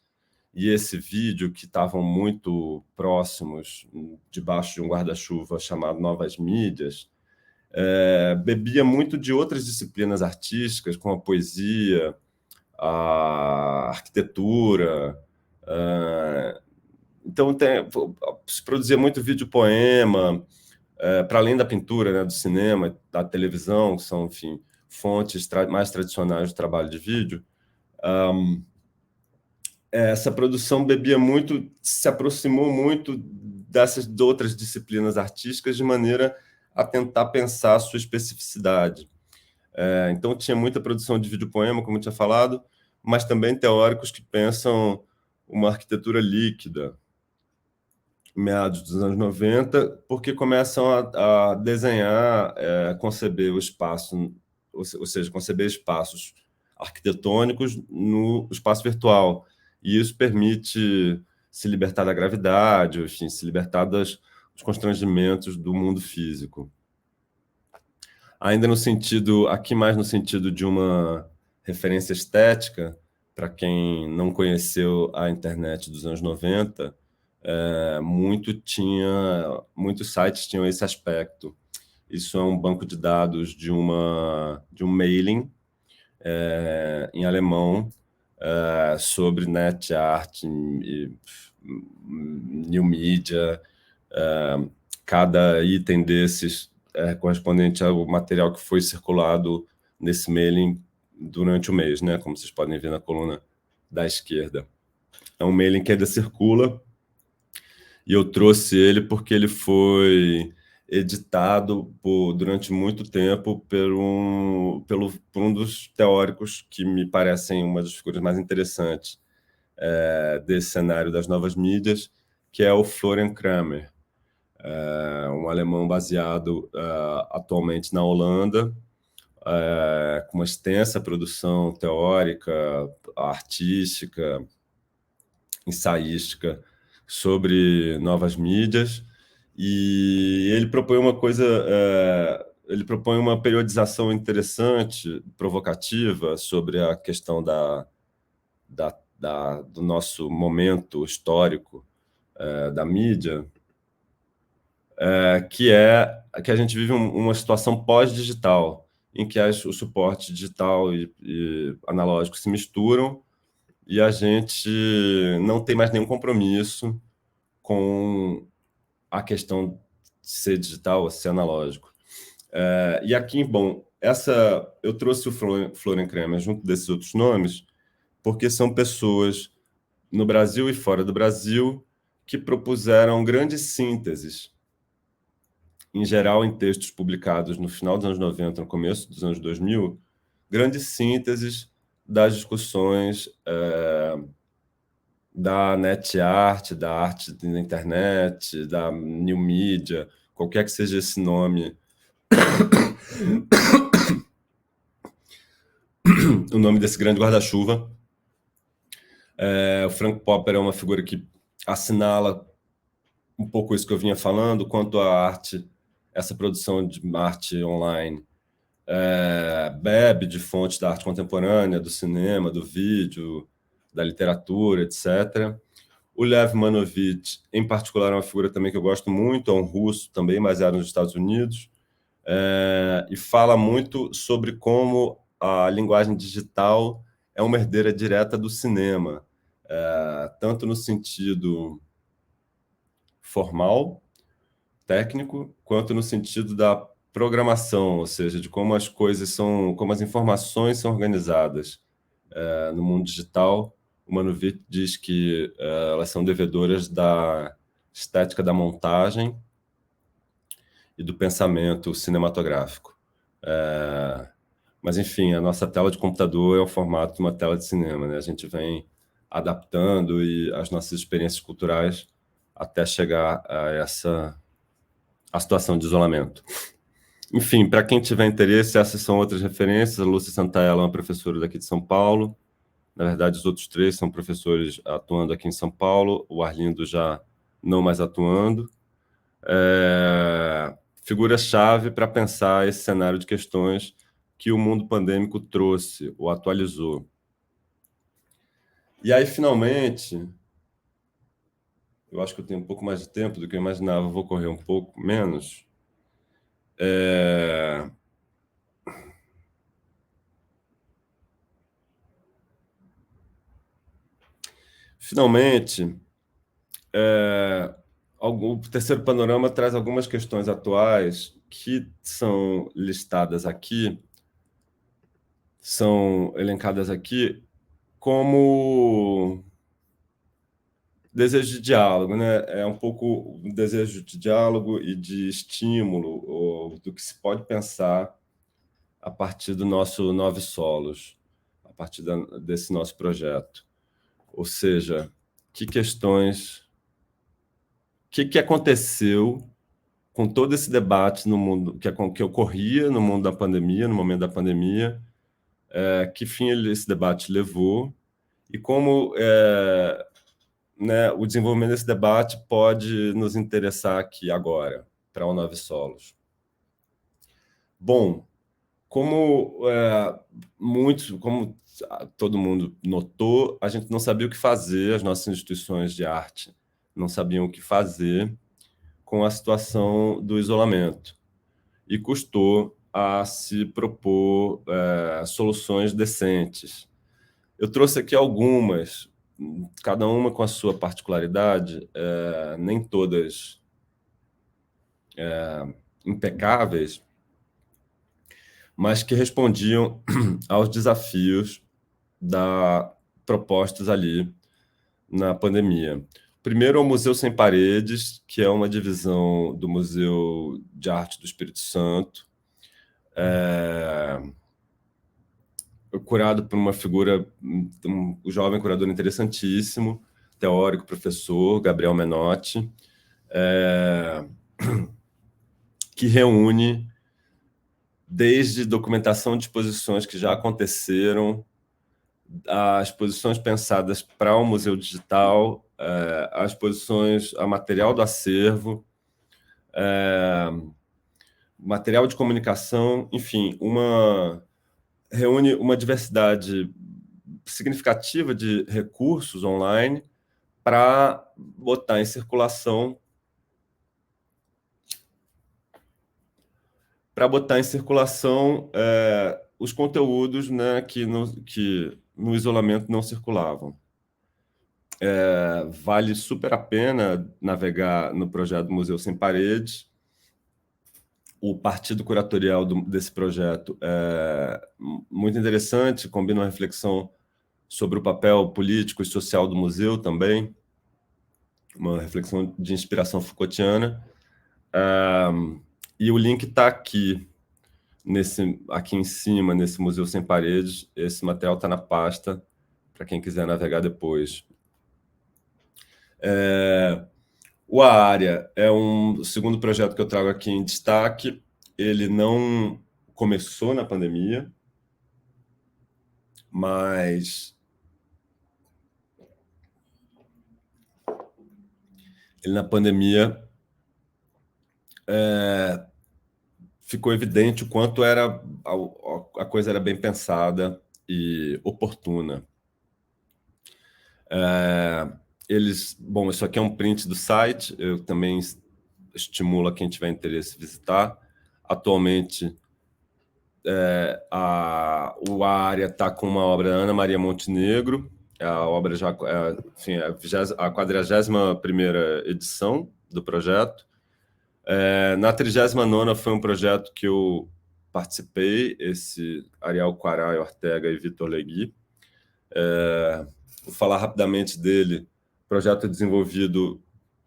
e esse vídeo, que estavam muito próximos, debaixo de um guarda-chuva chamado Novas Mídias, bebia muito de outras disciplinas artísticas, como a poesia, a arquitetura. Então, se produzia muito vídeo-poema, para além da pintura, né, do cinema, da televisão, que são, enfim, fontes mais tradicionais do trabalho de vídeo. Essa produção bebia muito, se aproximou muito dessas outras disciplinas artísticas de maneira a tentar pensar a sua especificidade. Então, tinha muita produção de vídeo-poema, como eu tinha falado, mas também teóricos que pensam uma arquitetura líquida, meados dos anos 90, porque começam a desenhar, conceber o espaço, ou seja, conceber espaços arquitetônicos no espaço virtual. E isso permite se libertar da gravidade, enfim, se libertar dos constrangimentos do mundo físico. Ainda aqui mais no sentido de uma referência estética, para quem não conheceu a internet dos anos 90, muitos sites tinham esse aspecto. Isso é um banco de dados de um mailing em alemão sobre net art, new media. Cada item desses é correspondente ao material que foi circulado nesse mailing durante o mês, né? Como vocês podem ver na coluna da esquerda. É um mailing que ainda circula, e eu trouxe ele porque ele foi editado durante muito tempo por um dos teóricos que me parecem uma das figuras mais interessantes desse cenário das novas mídias, que é o Florian Kramer, um alemão baseado atualmente na Holanda, com uma extensa produção teórica, artística, ensaística sobre novas mídias, e ele propõe ele propõe uma periodização interessante, provocativa, sobre a questão do nosso momento histórico, da mídia, que é que a gente vive uma situação pós-digital, em que o suporte digital e analógico se misturam e a gente não tem mais nenhum compromisso com a questão de ser digital ou ser analógico. E aqui, bom, eu trouxe o Florian Kremer junto desses outros nomes, porque são pessoas no Brasil e fora do Brasil que propuseram grandes sínteses, em geral em textos publicados no final dos anos 90, no começo dos anos 2000, grandes sínteses das discussões da net art, da arte na internet, da new media, qualquer que seja esse nome, o nome desse grande guarda-chuva. O Frank Popper é uma figura que assinala um pouco isso que eu vinha falando, quanto à arte, essa produção de arte online bebe de fontes da arte contemporânea, do cinema, do vídeo, da literatura, etc. O Lev Manovich, em particular, é uma figura também que eu gosto muito, é um russo também, baseado nos Estados Unidos, e fala muito sobre como a linguagem digital é uma herdeira direta do cinema, tanto no sentido formal, técnico, quanto no sentido da programação, ou seja, de como as coisas são, como as informações são organizadas no mundo digital. O Manovich diz que elas são devedoras da estética da montagem e do pensamento cinematográfico. Mas, enfim, a nossa tela de computador é o formato de uma tela de cinema, né? A gente vem adaptando as nossas experiências culturais até chegar a situação de isolamento. Enfim, para quem tiver interesse, essas são outras referências. A Lúcia Santaella é uma professora daqui de São Paulo. Na verdade, os outros três são professores atuando aqui em São Paulo. O Arlindo já não mais atuando. Figura-chave para pensar esse cenário de questões que o mundo pandêmico trouxe, ou atualizou. E aí, finalmente, eu acho que eu tenho um pouco mais de tempo do que eu imaginava, vou correr um pouco menos. Finalmente, o terceiro panorama traz algumas questões atuais que são listadas aqui, são elencadas aqui como desejo de diálogo, né? É um pouco um desejo de diálogo e de estímulo, ou do que se pode pensar a partir do nosso Nove Solos, a partir desse nosso projeto. Ou seja, que questões... O que aconteceu com todo esse debate no mundo que ocorria no mundo da pandemia, no momento da pandemia, que fim esse debate levou e como o desenvolvimento desse debate pode nos interessar aqui agora, para o Nove Solos. Bom, como todo mundo notou, a gente não sabia o que fazer, as nossas instituições de arte não sabiam o que fazer com a situação do isolamento. E custou a se propor soluções decentes. Eu trouxe aqui algumas, cada uma com a sua particularidade, nem todas impecáveis, mas que respondiam aos desafios propostos ali na pandemia. Primeiro, é o Museu Sem Paredes, que é uma divisão do Museu de Arte do Espírito Santo, curado por uma figura, um jovem curador interessantíssimo, teórico, professor, Gabriel Menotti, que reúne desde documentação de exposições que já aconteceram, as exposições pensadas para o museu digital, as exposições, a material do acervo, material de comunicação, enfim, reúne uma diversidade significativa de recursos online para botar em circulação os conteúdos, né, que no isolamento não circulavam. Vale super a pena navegar no projeto Museu Sem Paredes. O partido curatorial desse projeto é muito interessante, combina uma reflexão sobre o papel político e social do museu também, uma reflexão de inspiração Foucaultiana. E o link está aqui em cima, nesse Museu Sem Paredes. Esse material está na pasta, para quem quiser navegar depois. O Área é o segundo projeto que eu trago aqui em destaque. Ele não começou na pandemia, mas ele na pandemia ficou evidente o quanto a coisa era bem pensada e oportuna. Bom, isso aqui é um print do site, eu também estimulo a quem tiver interesse visitar. Atualmente, o Área está com uma obra da Ana Maria Montenegro, a obra já, enfim, a 41ª edição do projeto. Na 39ª foi um projeto que eu participei, esse Ariel Quarai Ortega e Vitor Legui. Vou falar rapidamente dele. Projeto desenvolvido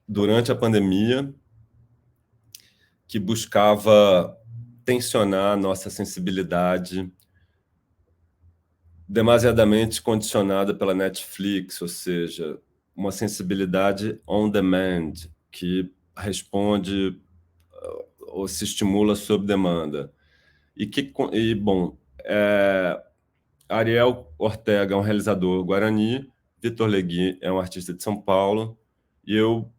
durante a pandemia, que buscava tensionar nossa sensibilidade demasiadamente condicionada pela Netflix, ou seja, uma sensibilidade on demand, que responde ou se estimula sob demanda. Bom, Ariel Ortega é um realizador guarani, Vitor Legui é um artista de São Paulo, e eu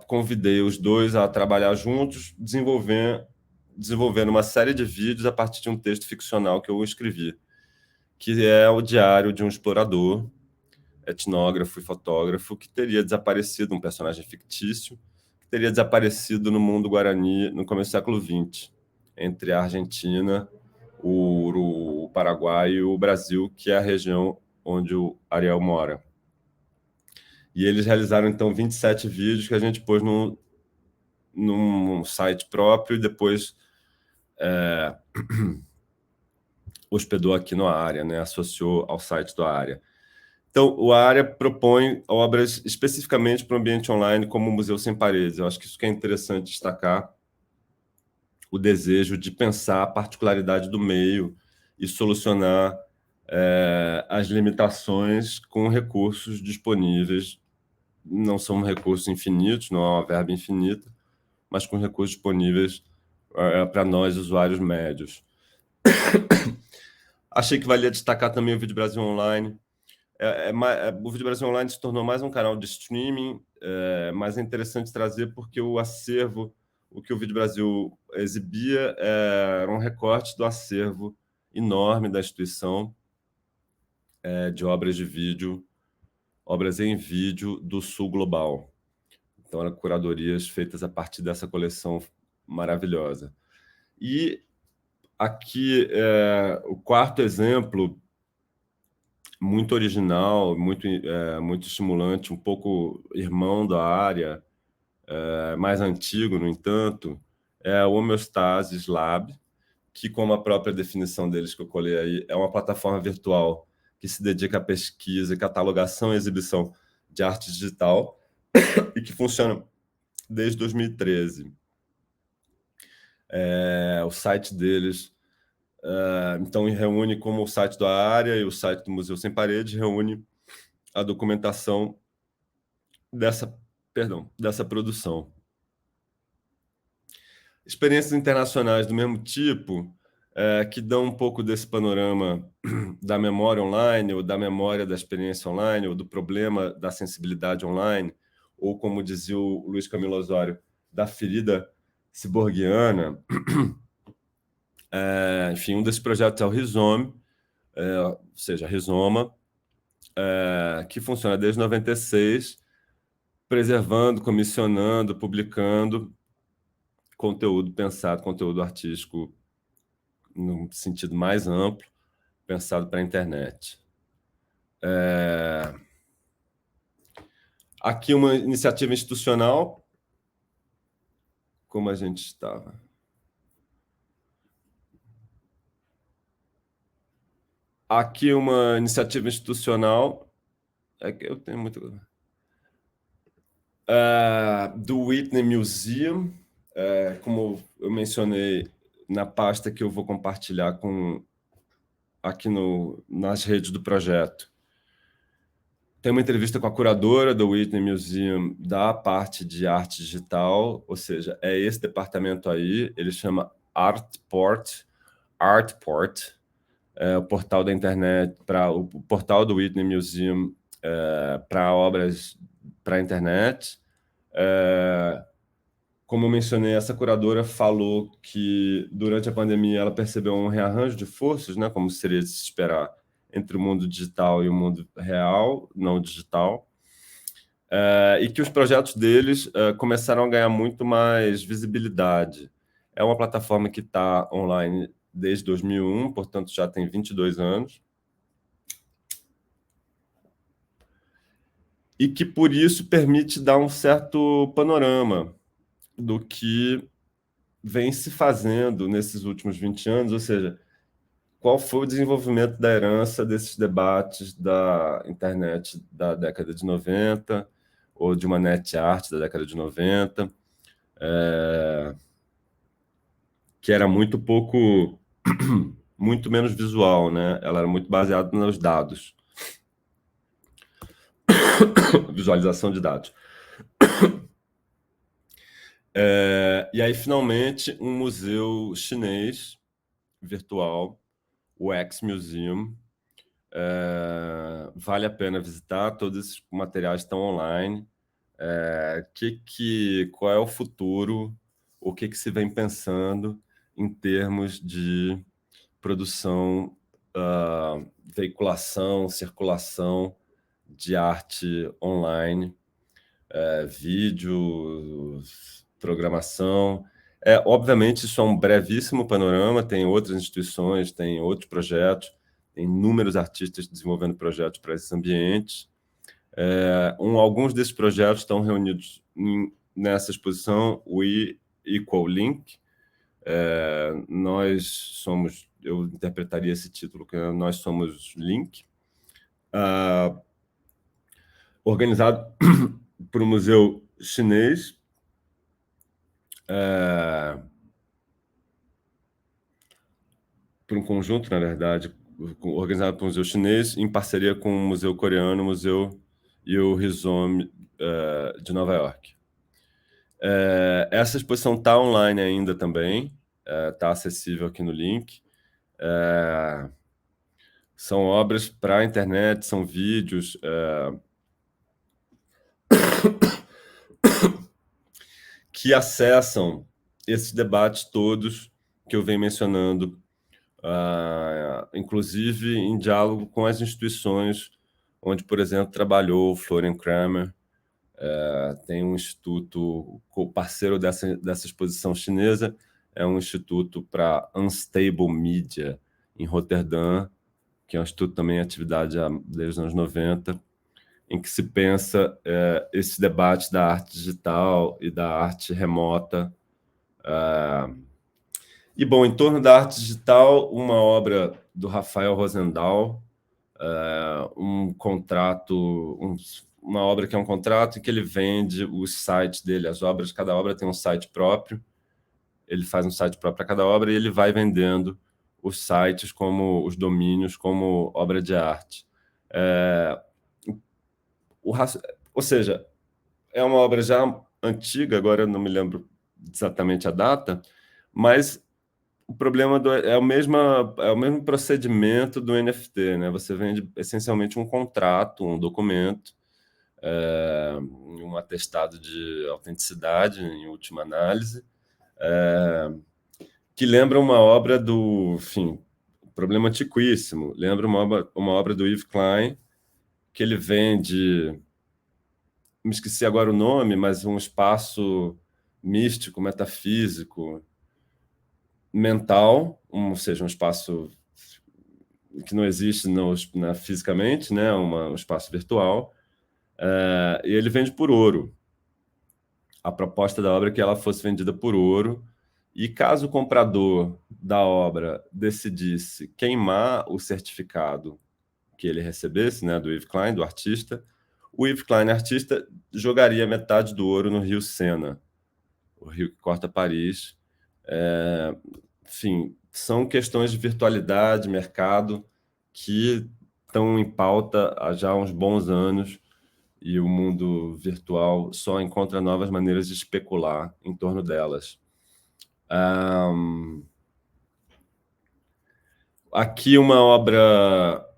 convidei os dois a trabalhar juntos, desenvolvendo uma série de vídeos a partir de um texto ficcional que eu escrevi, que é o diário de um explorador, etnógrafo e fotógrafo, que teria desaparecido, um personagem fictício, que teria desaparecido no mundo guarani no começo do século XX, entre a Argentina, o Paraguai e o Brasil, que é a região onde o Ariel mora. E eles realizaram, então, 27 vídeos que a gente pôs num site próprio e depois hospedou aqui no Área, né? Associou ao site do Área. Então, o Área propõe obras especificamente para o ambiente online, como o Museu Sem Paredes. Eu acho que isso que é interessante destacar, o desejo de pensar a particularidade do meio e solucionar as limitações com recursos disponíveis. Não são recursos infinitos, não é uma verba infinita, mas com recursos disponíveis para nós, usuários médios. Achei que valia destacar também o Vídeo Brasil Online. O Vídeo Brasil Online se tornou mais um canal de streaming, mas é interessante trazer porque o acervo, o que o Vídeo Brasil exibia, era um recorte do acervo enorme da instituição de obras de vídeo, obras em vídeo do Sul Global. Então, eram curadorias feitas a partir dessa coleção maravilhosa. E aqui, o quarto exemplo, muito original, muito estimulante, um pouco irmão da Área, mais antigo, no entanto, é o Homeostasis Lab, que, como a própria definição deles que eu colei aí, é uma plataforma virtual que se dedica à pesquisa, catalogação e exibição de arte digital e que funciona desde 2013. O site deles, então, reúne, como o site da Área e o site do Museu Sem Paredes, reúne a documentação dessa produção. Experiências internacionais do mesmo tipo, que dão um pouco desse panorama da memória online, ou da memória da experiência online, ou do problema da sensibilidade online, ou, como dizia o Luiz Camilo Osório, da ferida ciborguiana. Enfim, um desses projetos é o Rizome, ou seja, Rizoma, que funciona desde 96, preservando, comissionando, publicando conteúdo pensado, conteúdo artístico no sentido mais amplo, pensado para a internet. Aqui uma iniciativa institucional, como a gente estava. Aqui uma iniciativa institucional, é que eu tenho muito... do Whitney Museum, como eu mencionei na pasta que eu vou compartilhar aqui nas redes do projeto. Tem uma entrevista com a curadora do Whitney Museum da parte de arte digital, ou seja, é esse departamento aí, ele chama Artport, o portal da internet, o portal do Whitney Museum para obras para a internet. Como eu mencionei, essa curadora falou que durante a pandemia ela percebeu um rearranjo de forças, né, como seria de se esperar, entre o mundo digital e o mundo real, não digital, e que os projetos deles começaram a ganhar muito mais visibilidade. É uma plataforma que está online desde 2001, portanto já tem 22 anos, e que por isso permite dar um certo panorama do que vem se fazendo nesses últimos 20 anos, ou seja, qual foi o desenvolvimento da herança desses debates da internet da década de 90, ou de uma net art da década de 90, que era muito pouco, muito menos visual, né? Ela era muito baseada nos dados. Visualização de dados. E aí, finalmente, um museu chinês virtual, o X Museum, vale a pena visitar, todos esses materiais estão online. Qual é o futuro, o que se vem pensando em termos de produção, veiculação, circulação de arte online, vídeo, programação. Obviamente, isso é um brevíssimo panorama, tem outras instituições, tem outros projetos, tem inúmeros artistas desenvolvendo projetos para esses ambientes. Alguns desses projetos estão reunidos nessa exposição, o Equal Link. Nós somos, eu interpretaria esse título, que nós somos Link, organizado por um museu chinês, por um conjunto, na verdade, organizado por um museu chinês, em parceria com o museu coreano, o museu Rhizome de Nova York. Essa exposição está online ainda também, está acessível aqui no link. São obras para a internet, são vídeos que acessam esses debates todos que eu venho mencionando, inclusive em diálogo com as instituições onde, por exemplo, trabalhou o Florian Kramer. Tem um instituto, parceiro dessa exposição chinesa, é um instituto para Unstable Media, em Roterdã, que é um instituto também em atividade desde os anos 90, em que se pensa esse debate da arte digital e da arte remota. E, bom, em torno da arte digital, uma obra do Rafael Rosendahl, um contrato, uma obra que é um contrato em que ele vende os sites dele, as obras, cada obra tem um site próprio, ele faz um site próprio para cada obra e ele vai vendendo os sites, como os domínios, como obra de arte. Ou seja, é uma obra já antiga, agora eu não me lembro exatamente a data, mas o problema é o mesmo procedimento do NFT, né? Você vende essencialmente um contrato, um documento, um atestado de autenticidade, em última análise, que lembra uma obra do, enfim, problema antiquíssimo, lembra uma obra do Yves Klein, que ele vende, me esqueci agora o nome, mas um espaço místico, metafísico, mental, ou seja, um espaço que não existe fisicamente, né, um espaço virtual, e ele vende por ouro. A proposta da obra é que ela fosse vendida por ouro, e caso o comprador da obra decidisse queimar o certificado que ele recebesse, né, do Yves Klein, do artista, o Yves Klein, artista, jogaria metade do ouro no rio Sena, o rio que corta Paris. Enfim, são questões de virtualidade, mercado, que estão em pauta há já uns bons anos, e o mundo virtual só encontra novas maneiras de especular em torno delas. Aqui uma obra,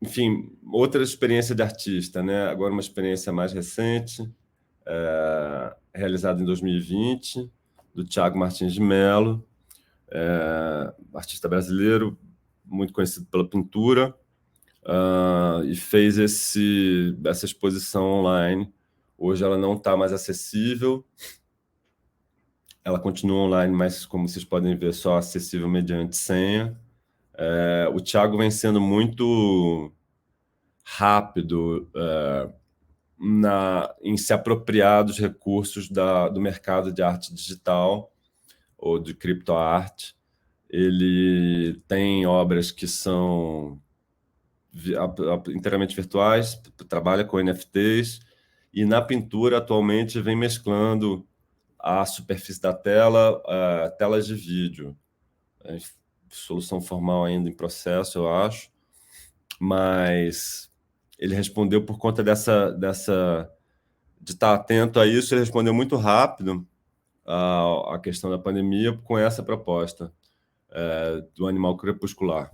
enfim, outra experiência de artista, né? Agora uma experiência mais recente, realizada em 2020, do Thiago Martins de Mello, artista brasileiro, muito conhecido pela pintura, e fez essa exposição online. Hoje ela não está mais acessível, ela continua online, mas, como vocês podem ver, só acessível mediante senha. O Thiago vem sendo muito rápido em se apropriar dos recursos do mercado de arte digital ou de criptoarte. Ele tem obras que são inteiramente virtuais, trabalha com NFTs, e na pintura atualmente vem mesclando a superfície da tela, telas de vídeo. Solução formal ainda em processo, eu acho, mas ele respondeu por conta de estar atento a isso, ele respondeu muito rápido à questão da pandemia com essa proposta do Animal Crepuscular,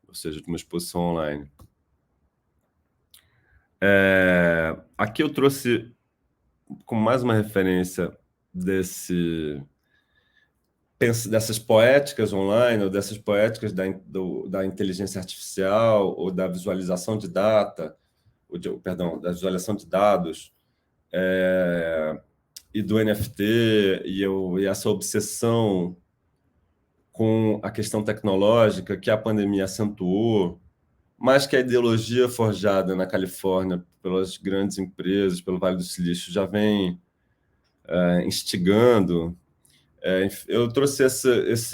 ou seja, de uma exposição online. Aqui eu trouxe como mais uma referência dessas poéticas online, ou dessas poéticas da inteligência artificial, ou da visualização de data, da visualização de dados, e do NFT, e essa obsessão com a questão tecnológica que a pandemia acentuou, mas que a ideologia forjada na Califórnia pelas grandes empresas, pelo Vale do Silício, já vem instigando. Eu trouxe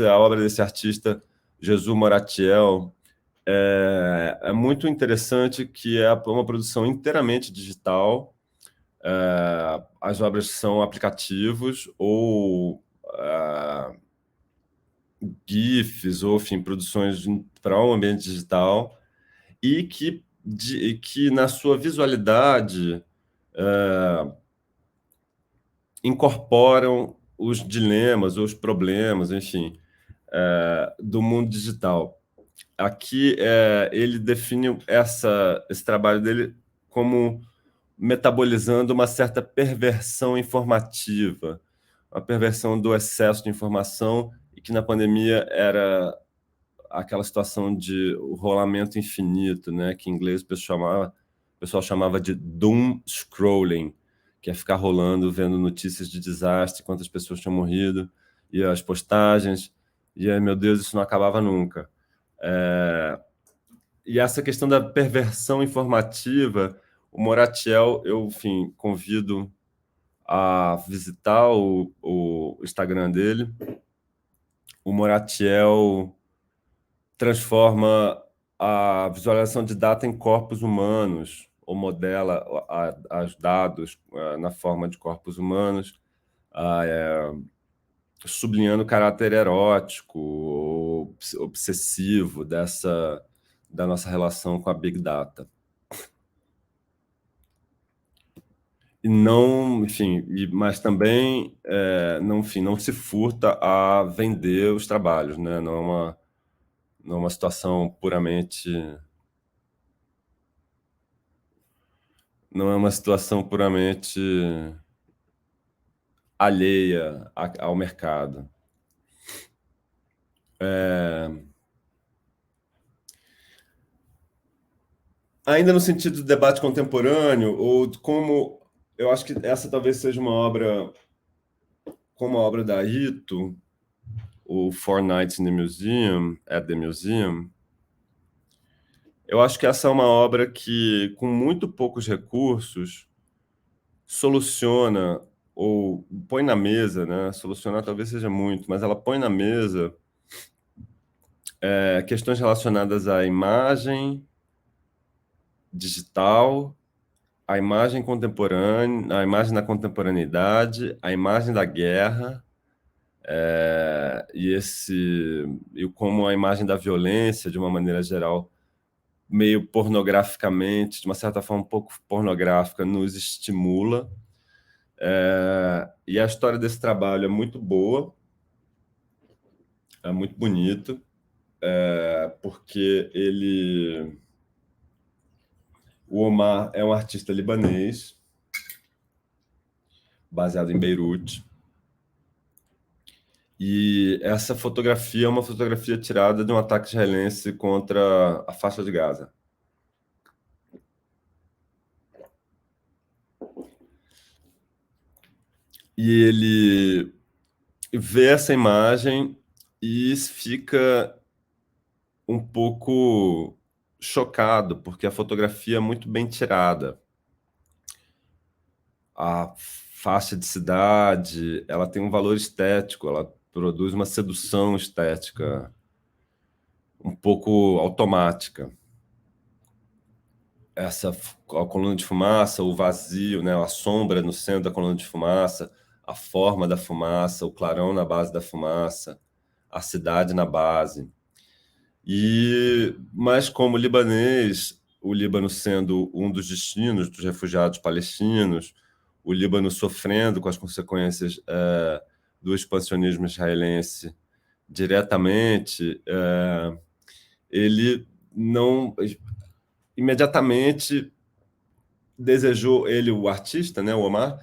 a obra desse artista, Jesus Moratiel. É muito interessante, que é uma produção inteiramente digital. As obras são aplicativos ou GIFs, ou, enfim, produções para um ambiente digital, e que na sua visualidade incorporam os dilemas ou os problemas, enfim, do mundo digital. Aqui ele define esse trabalho dele como metabolizando uma certa perversão informativa, uma perversão do excesso de informação, e que na pandemia era aquela situação de o rolamento infinito, né, que em inglês o pessoal chamava de doom scrolling, que é ficar rolando, vendo notícias de desastre, quantas pessoas tinham morrido, e as postagens, e meu Deus, isso não acabava nunca. E essa questão da perversão informativa, o Moratiel, eu, enfim, convido a visitar o Instagram dele. O Moratiel transforma a visualização de data em corpos humanos, ou modela os dados na forma de corpos humanos, sublinhando o caráter erótico ou obsessivo da nossa relação com a Big Data. E não, enfim, mas também não se furta a vender os trabalhos, né? Não é uma situação puramente alheia ao mercado. ainda no sentido do debate contemporâneo, ou de como eu acho que essa talvez seja uma obra, como a obra da Ito, o Four Nights in the Museum, at the Museum. Eu acho que essa é uma obra que, com muito poucos recursos, soluciona ou põe na mesa, né? Solucionar talvez seja muito, mas ela põe na mesa questões relacionadas à imagem digital, à imagem contemporânea, à imagem da contemporaneidade, à imagem da guerra, e como a imagem da violência, de uma maneira geral, meio pornograficamente, de uma certa forma um pouco pornográfica, nos estimula. E a história desse trabalho é muito boa, é muito bonito, porque o Omar é um artista libanês, baseado em Beirute, e essa fotografia é uma fotografia tirada de um ataque israelense contra a faixa de Gaza. E ele vê essa imagem e fica um pouco chocado, porque a fotografia é muito bem tirada. A faixa de cidade, ela tem um valor estético, ela produz uma sedução estética um pouco automática. A coluna de fumaça, o vazio, né, a sombra no centro da coluna de fumaça, a forma da fumaça, o clarão na base da fumaça, a cidade na base. Mas como libanês, o Líbano sendo um dos destinos dos refugiados palestinos, o Líbano sofrendo com as consequências do expansionismo israelense diretamente, ele não imediatamente desejou, ele, o artista, né, o Omar,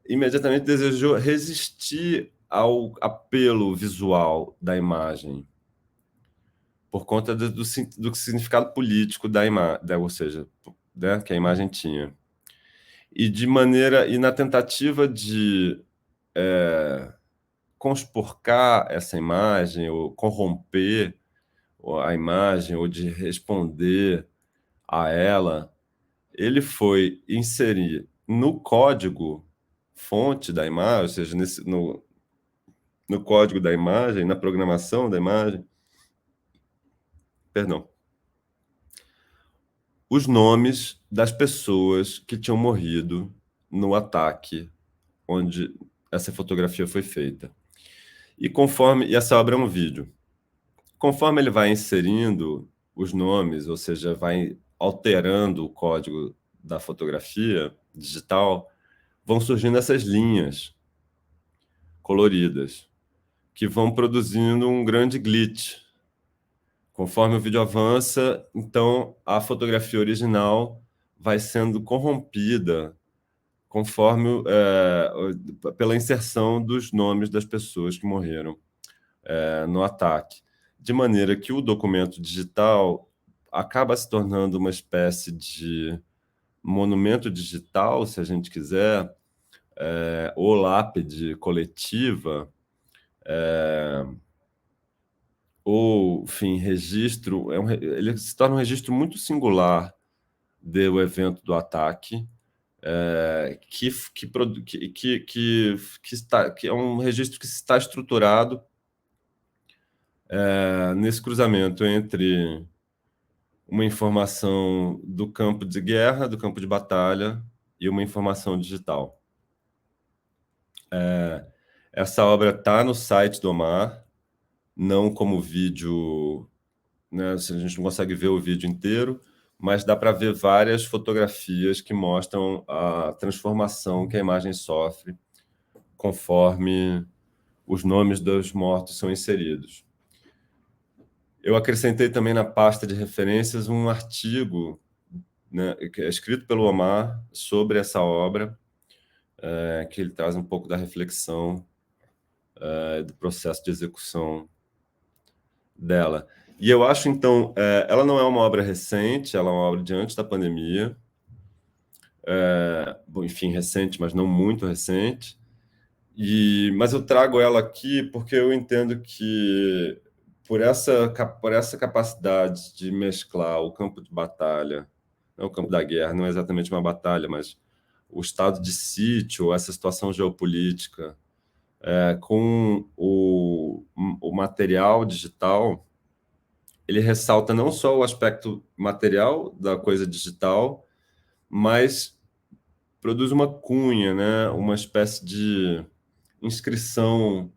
imediatamente desejou resistir ao apelo visual da imagem, por conta do significado político da imagem, ou seja, né, que a imagem tinha. E na tentativa de conspurcar essa imagem, ou corromper a imagem, ou de responder a ela, ele foi inserir no código fonte da imagem, ou seja, no código da imagem, na programação da imagem, perdão, os nomes das pessoas que tinham morrido no ataque onde essa fotografia foi feita. E essa obra é um vídeo. Conforme ele vai inserindo os nomes, ou seja, vai alterando o código da fotografia digital, vão surgindo essas linhas coloridas que vão produzindo um grande glitch. Conforme o vídeo avança, então a fotografia original vai sendo corrompida conforme pela inserção dos nomes das pessoas que morreram no ataque, de maneira que o documento digital acaba se tornando uma espécie de monumento digital, se a gente quiser, ou lápide coletiva, ou, enfim, registro. Ele se torna um registro muito singular do evento do ataque, que é um registro que está estruturado nesse cruzamento entre uma informação do campo de guerra, do campo de batalha, e uma informação digital. Essa obra está no site do Omar, não como vídeo, né? A gente não consegue ver o vídeo inteiro, mas dá para ver várias fotografias que mostram a transformação que a imagem sofre conforme os nomes dos mortos são inseridos. Eu acrescentei também na pasta de referências um artigo, né, que é escrito pelo Omar sobre essa obra, que ele traz um pouco da reflexão do processo de execução dela. E eu acho, então, ela não é uma obra recente, ela é uma obra de antes da pandemia. Bom, enfim, recente, mas não muito recente. Mas eu trago ela aqui porque eu entendo que por essa capacidade de mesclar o campo de batalha, não o campo da guerra, não é exatamente uma batalha, mas o estado de sítio, essa situação geopolítica, com o material digital, ele ressalta não só o aspecto material da coisa digital, mas produz uma cunha, né? Uma espécie de inscrição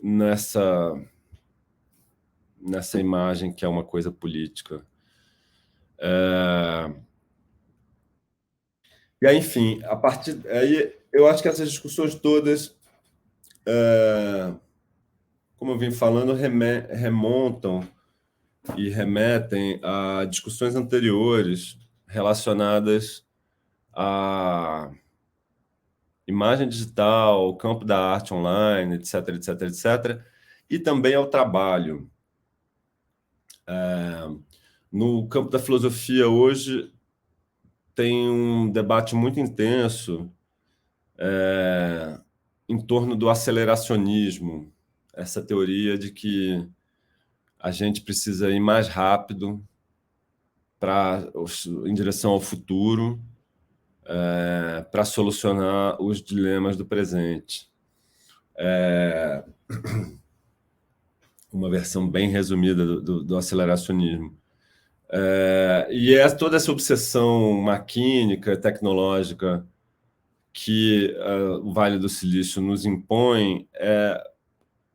nessa imagem que é uma coisa política. E aí, enfim, a partir aí eu acho que essas discussões todas, como eu vim falando, remontam e remetem a discussões anteriores relacionadas à imagem digital, o campo da arte online, etc, etc, etc, e também ao trabalho. No campo da filosofia hoje tem um debate muito intenso em torno do aceleracionismo, essa teoria de que a gente precisa ir mais rápido em direção ao futuro, para solucionar os dilemas do presente. Uma versão bem resumida do aceleracionismo. E toda essa obsessão maquínica, tecnológica que o Vale do Silício nos impõe é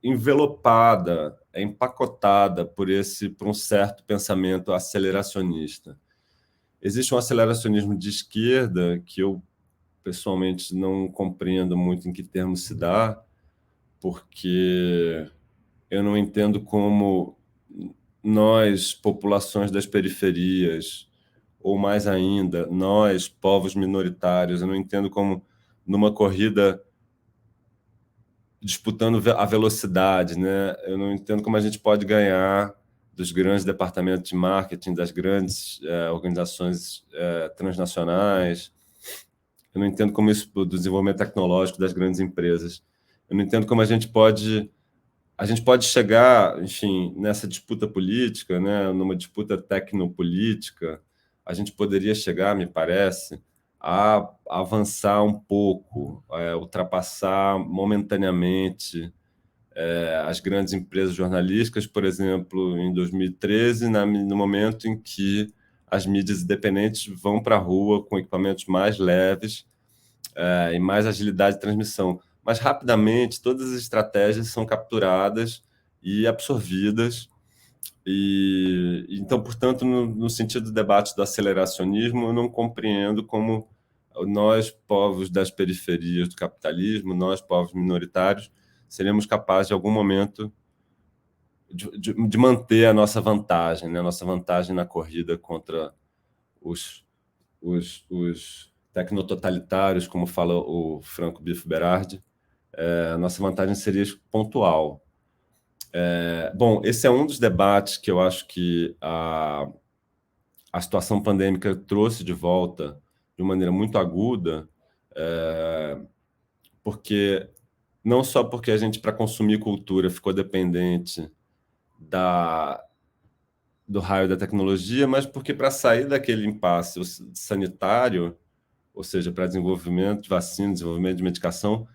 envelopada, é empacotada por um certo pensamento aceleracionista. Existe um aceleracionismo de esquerda que eu pessoalmente não compreendo muito em que termos se dá, porque eu não entendo como nós, populações das periferias, ou mais ainda, nós, povos minoritários, eu não entendo como numa corrida disputando a velocidade, né? Eu não entendo como a gente pode ganhar dos grandes departamentos de marketing, das grandes organizações transnacionais. Eu não entendo como isso do desenvolvimento tecnológico das grandes empresas. Eu não entendo como a gente pode chegar, enfim, nessa disputa política, né? Numa disputa tecnopolítica, a gente poderia chegar, me parece, a avançar um pouco, ultrapassar momentaneamente as grandes empresas jornalísticas, por exemplo, em 2013, no momento em que as mídias independentes vão para a rua com equipamentos mais leves e mais agilidade de transmissão. Mas, rapidamente, todas as estratégias são capturadas e absorvidas. Então, portanto, no sentido do debate do aceleracionismo, eu não compreendo como nós, povos das periferias do capitalismo, nós, povos minoritários, seremos capazes, de algum momento, de manter a nossa vantagem, né? A nossa vantagem na corrida contra os tecnototalitários, como fala o Franco Biff Berardi. A nossa vantagem seria pontual. Bom, esse é um dos debates que eu acho que a situação pandêmica trouxe de volta de uma maneira muito aguda, porque não só porque a gente, para consumir cultura, ficou dependente do raio da tecnologia, mas porque, para sair daquele impasse sanitário, ou seja, para desenvolvimento de vacina, desenvolvimento de medicação,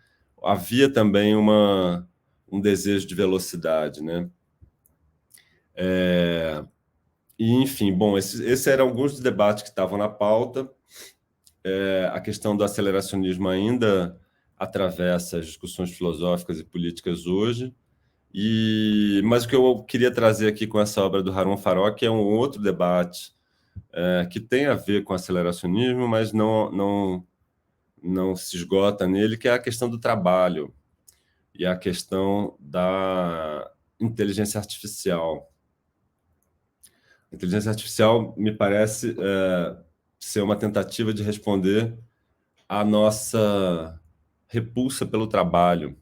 havia também um desejo de velocidade, né? Enfim, bom, esses eram alguns dos debates que estavam na pauta. A questão do aceleracionismo ainda atravessa as discussões filosóficas e políticas hoje. Mas o que eu queria trazer aqui com essa obra do Harun Farok é um outro debate que tem a ver com aceleracionismo, mas não se esgota nele, que é a questão do trabalho e a questão da inteligência artificial. A inteligência artificial me parece ser uma tentativa de responder à nossa repulsa pelo trabalho.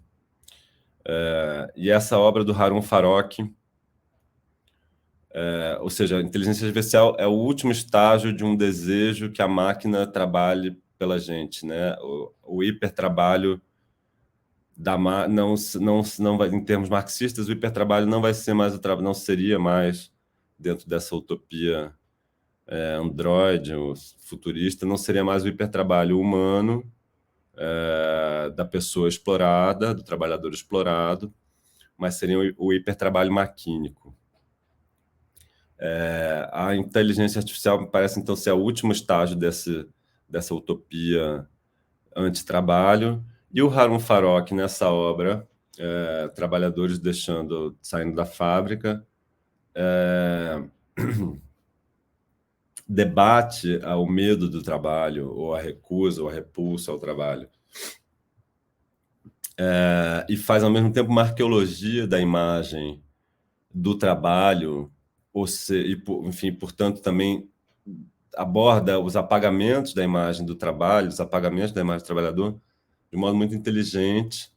E essa obra do Harun Farokh, ou seja, a inteligência artificial é o último estágio de um desejo que a máquina trabalhe pela gente, né? O hipertrabalho não vai, em termos marxistas, o hipertrabalho não vai ser mais não seria mais dentro dessa utopia Android, ou futurista, não seria mais o hipertrabalho humano da pessoa explorada, do trabalhador explorado, mas seria o hipertrabalho maquínico. A inteligência artificial me parece, então, ser o último estágio dessa utopia anti-trabalho, e o Harun Farokh, nessa obra, Trabalhadores saindo da fábrica, debate o medo do trabalho, ou a recusa, ou a repulsa ao trabalho. E faz, ao mesmo tempo, uma arqueologia da imagem do trabalho, enfim, portanto, também aborda os apagamentos da imagem do trabalho, os apagamentos da imagem do trabalhador, de modo muito inteligente.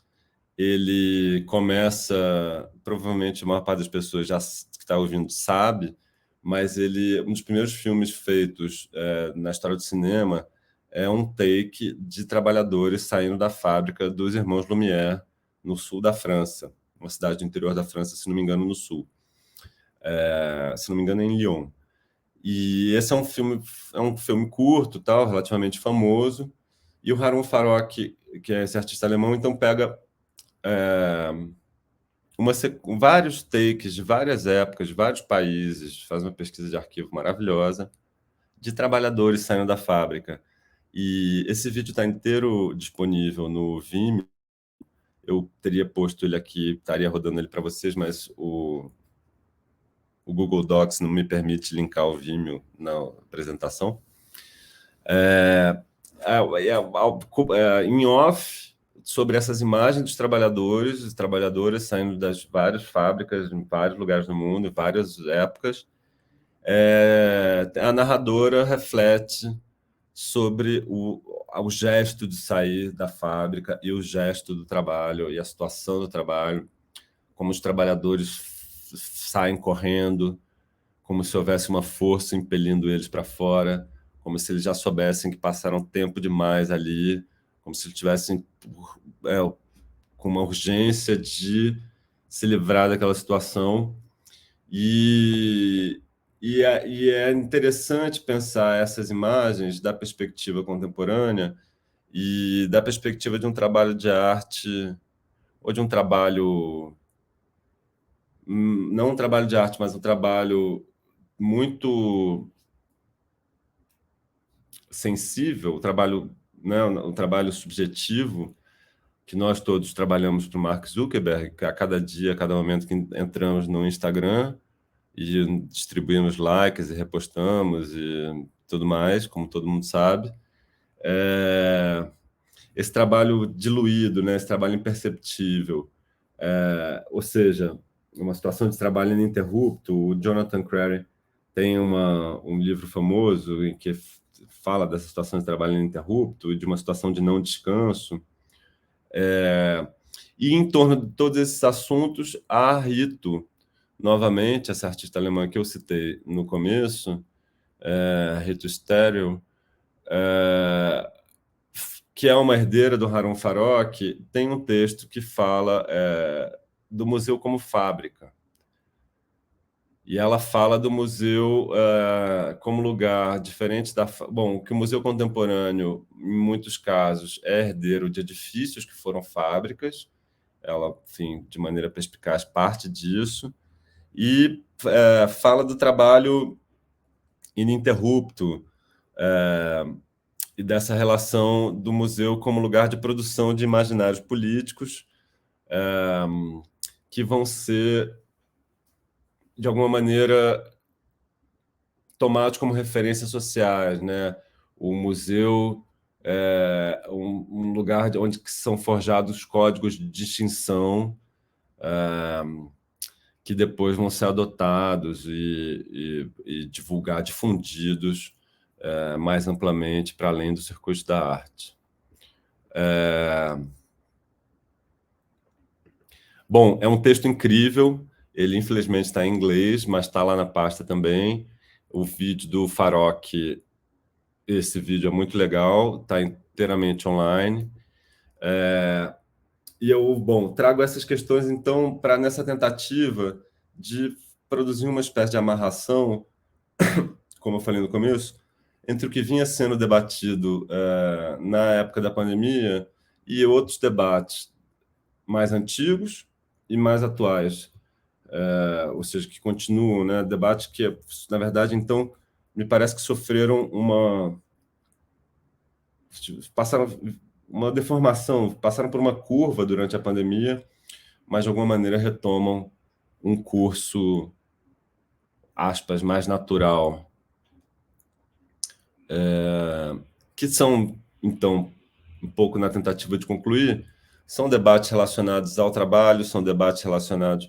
Ele começa, provavelmente a maior parte das pessoas já que está ouvindo sabe, mas um dos primeiros filmes feitos na história do cinema é um take de trabalhadores saindo da fábrica dos irmãos Lumière, no sul da França, uma cidade do interior da França, se não me engano, no sul. Se não me engano, é em Lyon. E esse é um filme curto, tal, relativamente famoso, e o Harun Farokh, que é esse artista alemão, então pega vários takes de várias épocas, de vários países, faz uma pesquisa de arquivo maravilhosa, de trabalhadores saindo da fábrica. E esse vídeo está inteiro disponível no Vimeo. Eu teria posto ele aqui, estaria rodando ele para vocês, mas o Google Docs não me permite linkar o Vimeo na apresentação. Em off, sobre essas imagens dos trabalhadores e trabalhadoras saindo das várias fábricas em vários lugares do mundo, em várias épocas, a narradora reflete sobre o gesto de sair da fábrica e o gesto do trabalho e a situação do trabalho, como os trabalhadores saem correndo, como se houvesse uma força impelindo eles para fora, como se eles já soubessem que passaram tempo demais ali, como se eles tivessem com uma urgência de se livrar daquela situação. E é interessante pensar essas imagens da perspectiva contemporânea e da perspectiva de um trabalho de arte, ou de um trabalho, não um trabalho de arte, mas um trabalho muito sensível, um trabalho subjetivo, que nós todos trabalhamos para o Mark Zuckerberg, que a cada dia, a cada momento que entramos no Instagram e distribuímos likes e repostamos e tudo mais, como todo mundo sabe. Esse trabalho diluído, né? Esse trabalho imperceptível, ou seja, uma situação de trabalho ininterrupto. O Jonathan Crary tem um livro famoso em que fala dessa situação de trabalho ininterrupto e de uma situação de não descanso. E em torno de todos esses assuntos, a Rito, novamente, essa artista alemã que eu citei no começo, Rito Stereo, que é uma herdeira do Harun Farokh, tem um texto que fala do museu como fábrica. E ela fala do museu como lugar diferente Bom, que o museu contemporâneo, em muitos casos, é herdeiro de edifícios que foram fábricas. Ela, enfim, de maneira perspicaz, parte disso. E fala do trabalho ininterrupto e dessa relação do museu como lugar de produção de imaginários políticos que vão ser, de alguma maneira, tomados como referências sociais, né? O museu é um lugar onde são forjados códigos de distinção que depois vão ser adotados e difundidos mais amplamente para além do circuito da arte. Bom, é um texto incrível. Ele, infelizmente, está em inglês, mas está lá na pasta também. O vídeo do Farok, esse vídeo é muito legal, está inteiramente online. E eu, bom, trago essas questões, então, para nessa tentativa de produzir uma espécie de amarração, como eu falei no começo, entre o que vinha sendo debatido na época da pandemia e outros debates mais antigos e mais atuais, ou seja, que continuam, né, debates que, na verdade, então, me parece que sofreram passaram uma deformação, passaram por uma curva durante a pandemia, mas de alguma maneira retomam um curso, aspas, mais natural, que são, então, um pouco na tentativa de concluir, são debates relacionados ao trabalho, são debates relacionados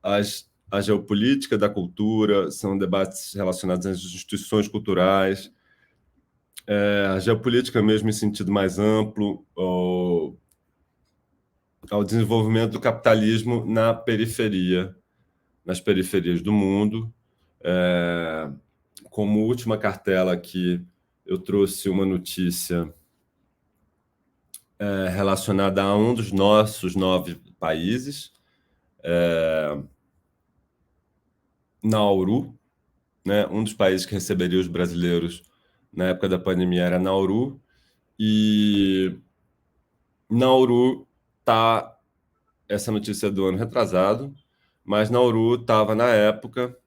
à geopolítica da cultura, são debates relacionados às instituições culturais, a geopolítica mesmo em sentido mais amplo, ao desenvolvimento do capitalismo na periferia, nas periferias do mundo. Como última cartela aqui, eu trouxe uma notícia relacionada a um dos nossos 9 países, Nauru, né? Um dos países que receberia os brasileiros na época da pandemia era Nauru, e Nauru tá, essa notícia é do ano retrasado, mas Nauru estava na época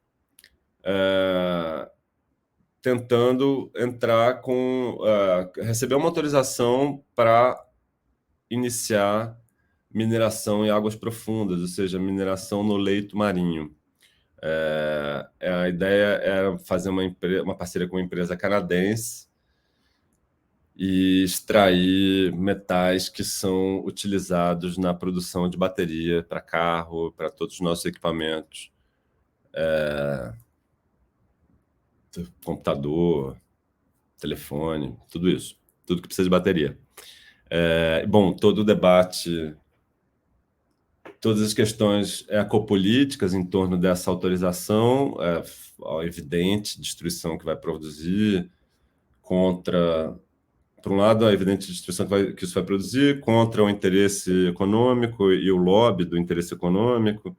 tentando entrar com receber uma autorização para iniciar mineração em águas profundas, ou seja, mineração no leito marinho. A ideia era fazer uma parceria com uma empresa canadense e extrair metais que são utilizados na produção de bateria para carro, para todos os nossos equipamentos, computador, telefone, tudo isso, tudo que precisa de bateria. Bom, todo o debate, todas as questões ecopolíticas em torno dessa autorização, a evidente destruição que vai produzir, por um lado, a evidente destruição que isso vai produzir, contra o interesse econômico e o lobby do interesse econômico,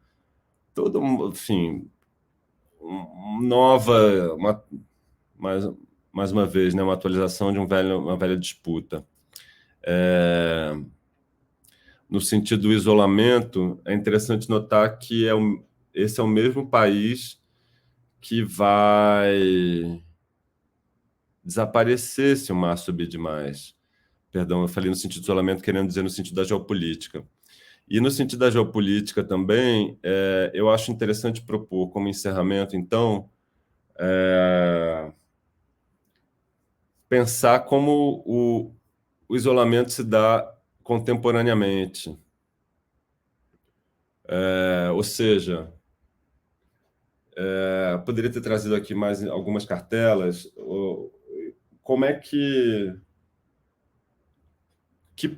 todo, enfim, mais uma vez, né, uma atualização de uma velha disputa. No sentido do isolamento, é interessante notar que esse é o mesmo país que vai desaparecer se o mar subir demais. Perdão, eu falei no sentido do isolamento, querendo dizer no sentido da geopolítica. E no sentido da geopolítica também, eu acho interessante propor como encerramento, então, pensar como o isolamento se dá contemporaneamente. Ou seja, poderia ter trazido aqui mais algumas cartelas. Como é que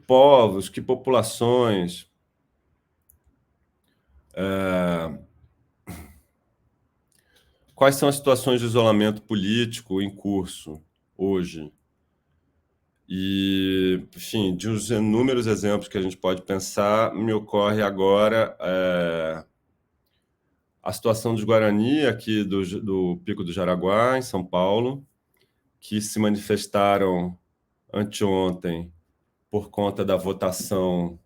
povos, que populações quais são as situações de isolamento político em curso hoje? E, enfim, de uns inúmeros exemplos que a gente pode pensar, me ocorre agora a situação dos Guarani, aqui do Pico do Jaraguá, em São Paulo, que se manifestaram anteontem por conta da votação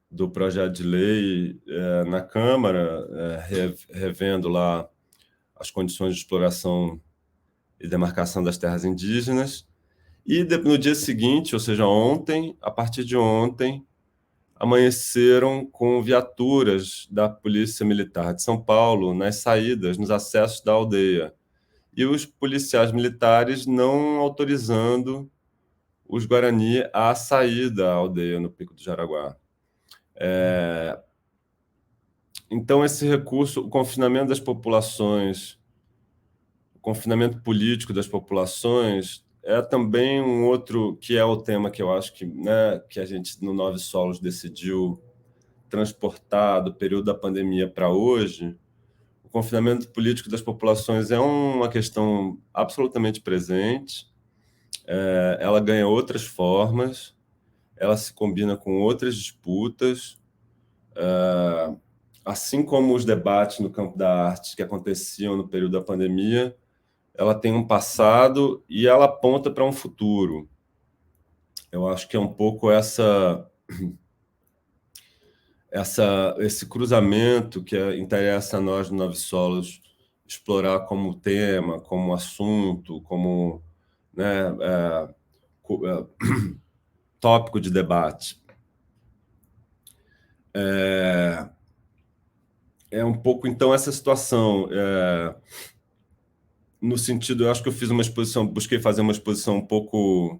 do projeto de lei na Câmara, revendo lá as condições de exploração e demarcação das terras indígenas. E no dia seguinte, ou seja, ontem, a partir de ontem, amanheceram com viaturas da Polícia Militar de São Paulo nas saídas, nos acessos da aldeia. E os policiais militares não autorizando os Guarani a sair da aldeia no Pico do Jaraguá. Então, esse recurso, o confinamento das populações, o confinamento político das populações, é também um outro, que é o tema que eu acho que, né, que a gente, no Nove Solos, decidiu transportar do período da pandemia para hoje, o confinamento político das populações é uma questão absolutamente presente. Ela ganha outras formas, ela se combina com outras disputas, assim como os debates no campo da arte que aconteciam no período da pandemia, ela tem um passado e ela aponta para um futuro. Eu acho que é um pouco esse cruzamento que interessa a nós no Nove Solos explorar como tema, como assunto, como, né, tópico de debate. É um pouco, então, essa situação. No sentido, eu acho que eu fiz uma exposição, busquei fazer uma exposição um pouco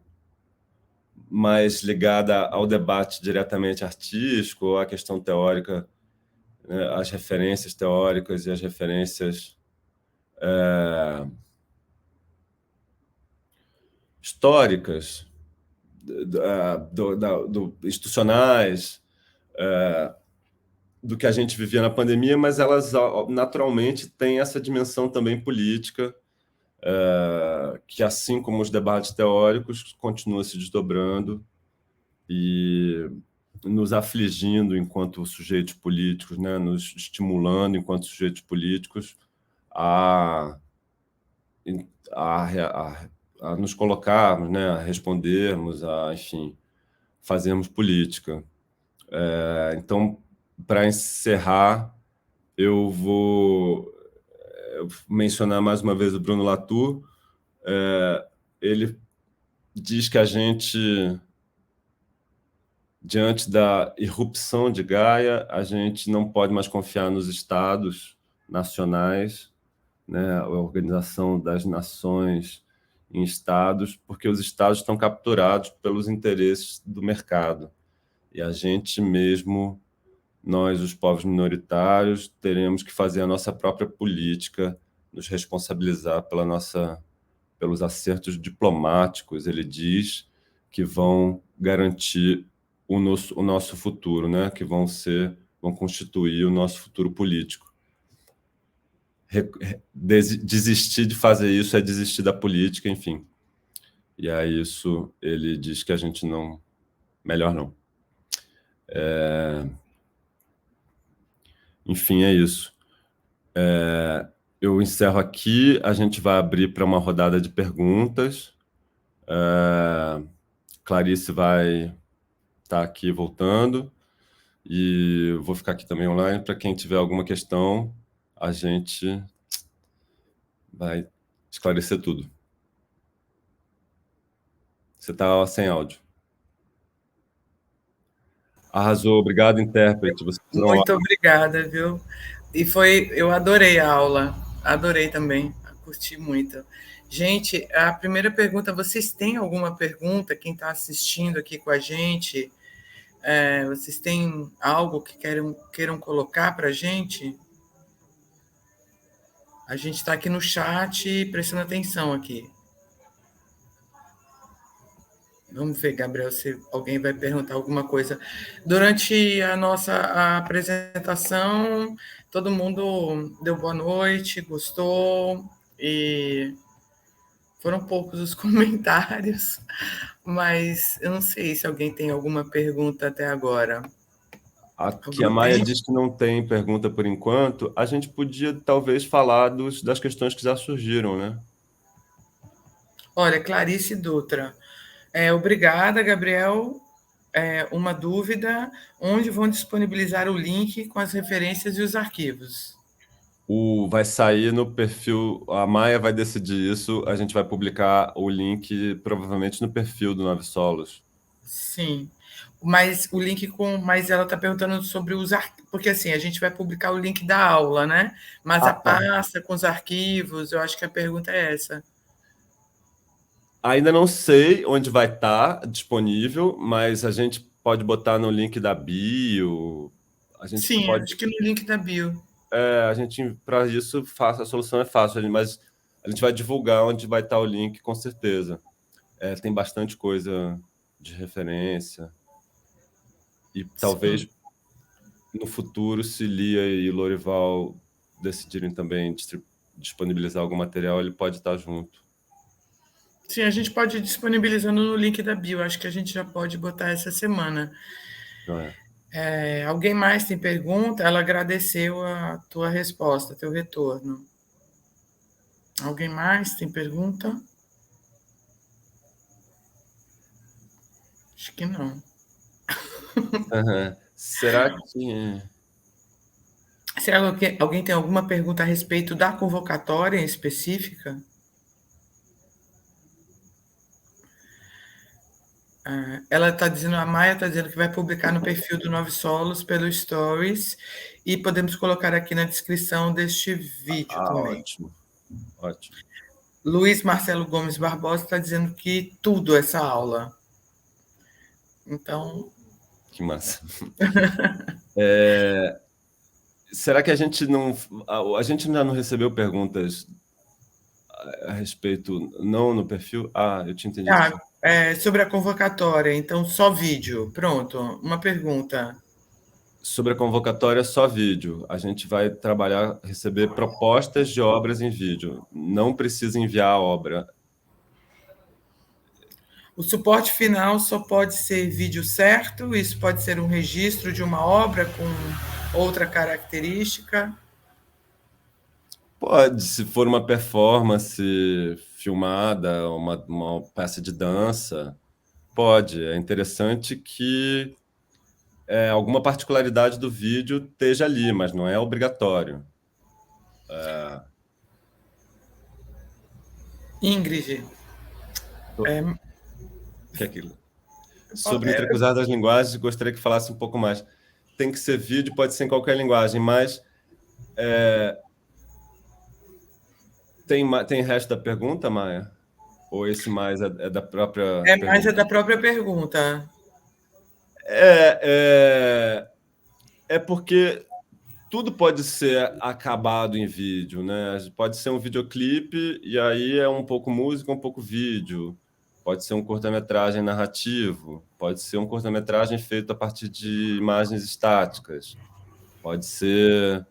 mais ligada ao debate diretamente artístico, à questão teórica, né, as referências teóricas e as referências históricas, institucionais, do que a gente vivia na pandemia, mas elas naturalmente têm essa dimensão também política, que, assim como os debates teóricos, continua se desdobrando e nos afligindo enquanto sujeitos políticos, né? Nos estimulando enquanto sujeitos políticos a, a nos colocarmos, né? A respondermos, enfim, fazermos política. Então, para encerrar, eu vou mencionar mais uma vez o Bruno Latour. Ele diz que a gente, diante da irrupção de Gaia, a gente não pode mais confiar nos estados nacionais, né, a Organização das Nações em estados, porque os estados estão capturados pelos interesses do mercado. E a gente mesmo, nós, os povos minoritários, teremos que fazer a nossa própria política, nos responsabilizar pelos acertos diplomáticos, ele diz, que vão garantir o nosso futuro, né? Que vão constituir o nosso futuro político. Desistir de fazer isso é desistir da política, enfim. E aí isso ele diz que a gente não... Melhor não. Enfim, é isso. Eu encerro aqui, a gente vai abrir para uma rodada de perguntas. Clarice vai estar aqui voltando e vou ficar aqui também online para quem tiver alguma questão, a gente vai esclarecer tudo. Você está sem áudio. Arrasou, obrigado, intérprete. Você Muito obrigada, viu? Eu adorei a aula, adorei também, curti muito. Gente, a primeira pergunta, vocês têm alguma pergunta? Quem está assistindo aqui com a gente, vocês têm algo que queiram colocar para a gente? A gente está aqui no chat prestando atenção aqui. Vamos ver, Gabriel, se alguém vai perguntar alguma coisa. Durante a nossa apresentação, todo mundo deu boa noite, gostou, e foram poucos os comentários, mas eu não sei se alguém tem alguma pergunta até agora. Aqui a Maia diz que não tem pergunta por enquanto. A gente podia, talvez, falar das questões que já surgiram, né? Olha, Clarice Dutra. Obrigada, Gabriel. Uma dúvida: onde vão disponibilizar o link com as referências e os arquivos? Vai sair no perfil, a Maia vai decidir isso, a gente vai publicar o link provavelmente no perfil do Nove Solos. Sim, mas o link mas ela está perguntando sobre os arquivos, porque assim, a gente vai publicar o link da aula, né? Mas a pasta com os arquivos, eu acho que a pergunta é essa. Ainda não sei onde vai estar disponível, mas a gente pode botar no link da bio. Sim, acho que no link da bio. A gente, para isso, a solução é fácil, mas a gente vai divulgar onde vai estar o link, com certeza. Tem bastante coisa de referência. E talvez no futuro, se Lia e Lorival decidirem também disponibilizar algum material, ele pode estar junto. Sim, a gente pode ir disponibilizando no link da bio. Acho que a gente já pode botar essa semana. Não é? Alguém mais tem pergunta? Ela agradeceu a tua resposta, teu retorno. Alguém mais tem pergunta? Acho que não. Será que... Se alguém tem alguma pergunta a respeito da convocatória em específica? Ela está dizendo, a Maia está dizendo que vai publicar no perfil do Nove Solos pelo Stories e podemos colocar aqui na descrição deste vídeo também. Ótimo, ótimo. Luiz Marcelo Gomes Barbosa está dizendo que tudo essa aula. Então... Que massa. Será que a gente ainda não recebeu perguntas a respeito, não no perfil? Eu tinha entendido. Sobre a convocatória, então só vídeo. Pronto, uma pergunta. Sobre a convocatória, só vídeo. A gente vai receber propostas de obras em vídeo. Não precisa enviar a obra. O suporte final só pode ser vídeo certo? Isso pode ser um registro de uma obra com outra característica? Pode, se for uma performance filmada, uma peça de dança, pode. É interessante que alguma particularidade do vídeo esteja ali, mas não é obrigatório. Ingrid. Que é aquilo? Sobre o entrecruzar das linguagens, gostaria que falasse um pouco mais. Tem que ser vídeo, pode ser em qualquer linguagem, mas tem resto da pergunta, Maia? Ou esse mais é da própria pergunta? Mais é da própria pergunta. É porque tudo pode ser acabado em vídeo, né? Pode ser um videoclipe e aí é um pouco música, um pouco vídeo. Pode ser um curta-metragem narrativo, pode ser um curta-metragem feito a partir de imagens estáticas, pode ser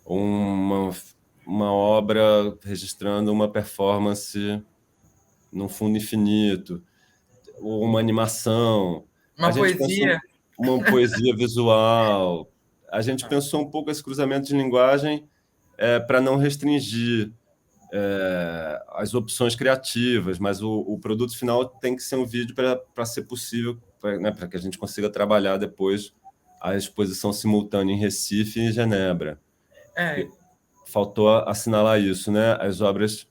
uma obra registrando uma performance num fundo infinito, ou uma animação. Uma poesia. Uma poesia visual. A gente pensou um pouco esse cruzamento de linguagem para não restringir as opções criativas, mas o produto final tem que ser um vídeo para ser possível, para que a gente consiga trabalhar depois a exposição simultânea em Recife e em Genebra. Faltou assinalar isso, né? As obras